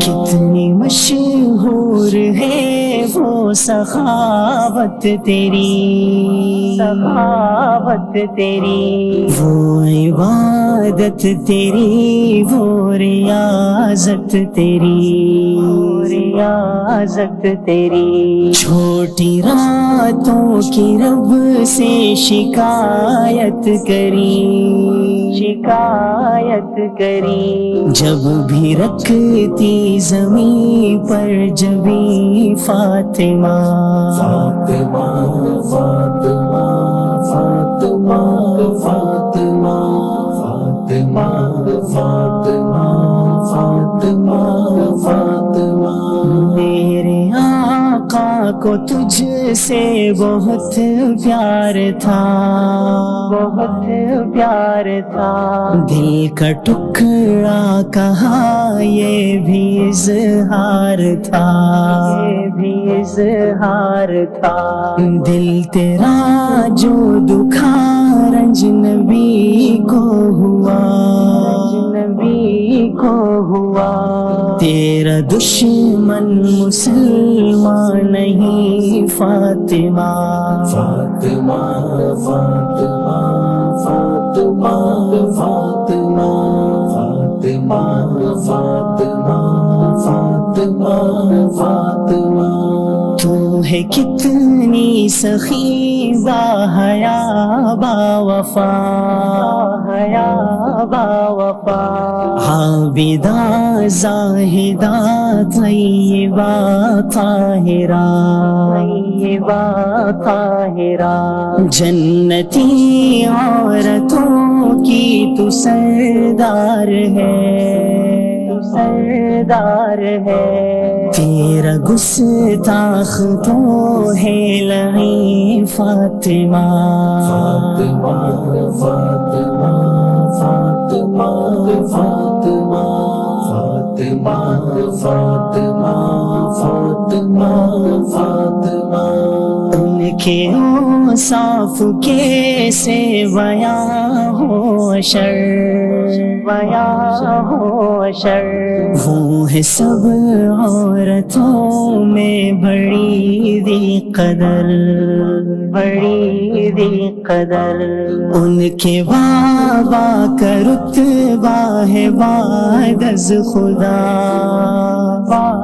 کتنی مشہور ہے وہ سخاوت تیری وہ عبادت تیری وہ ریاضت تیری چھوٹی راتوں کی رب سے شکایت کری جب بھی رکھتی زمین پر جبیں فاطمہ فاطمہ فاطمہ فاطمہ فاطمہ فاطمہ فاطمہ فاطمہ فاطمہ میرے آقا کو تجھ سے بہت پیار تھا دل کا ٹکڑا کہا یہ بھی اظہار تھا دل تیرا جو دکھا رنج نبی کو ہوا تیرا دشمن مسلمان نہیں فاطمہ فاطمہ فاطمہ فاطمہ فاطمہ فاطمہ فاطمہ فاطمہ فاطمہ تو ہے کتنی سخی باحیا باوفا عابدہ زاہدہ طیبہ طاہرہ جنتی عورتوں کی تو سردار ہے تیرا گستاخ تو ہے لعین فاطمہ فاطمہ فاطمہ فاطمہ فاطمہ فاطمہ فاطمہ فاطمہ فاطمہ ان کے اوصاف کیسے بیاں ہو شر وہ ہے سب عورتوں میں بڑی ذی قدر ان کے بابا کا رتبہ ہے بعد از خدا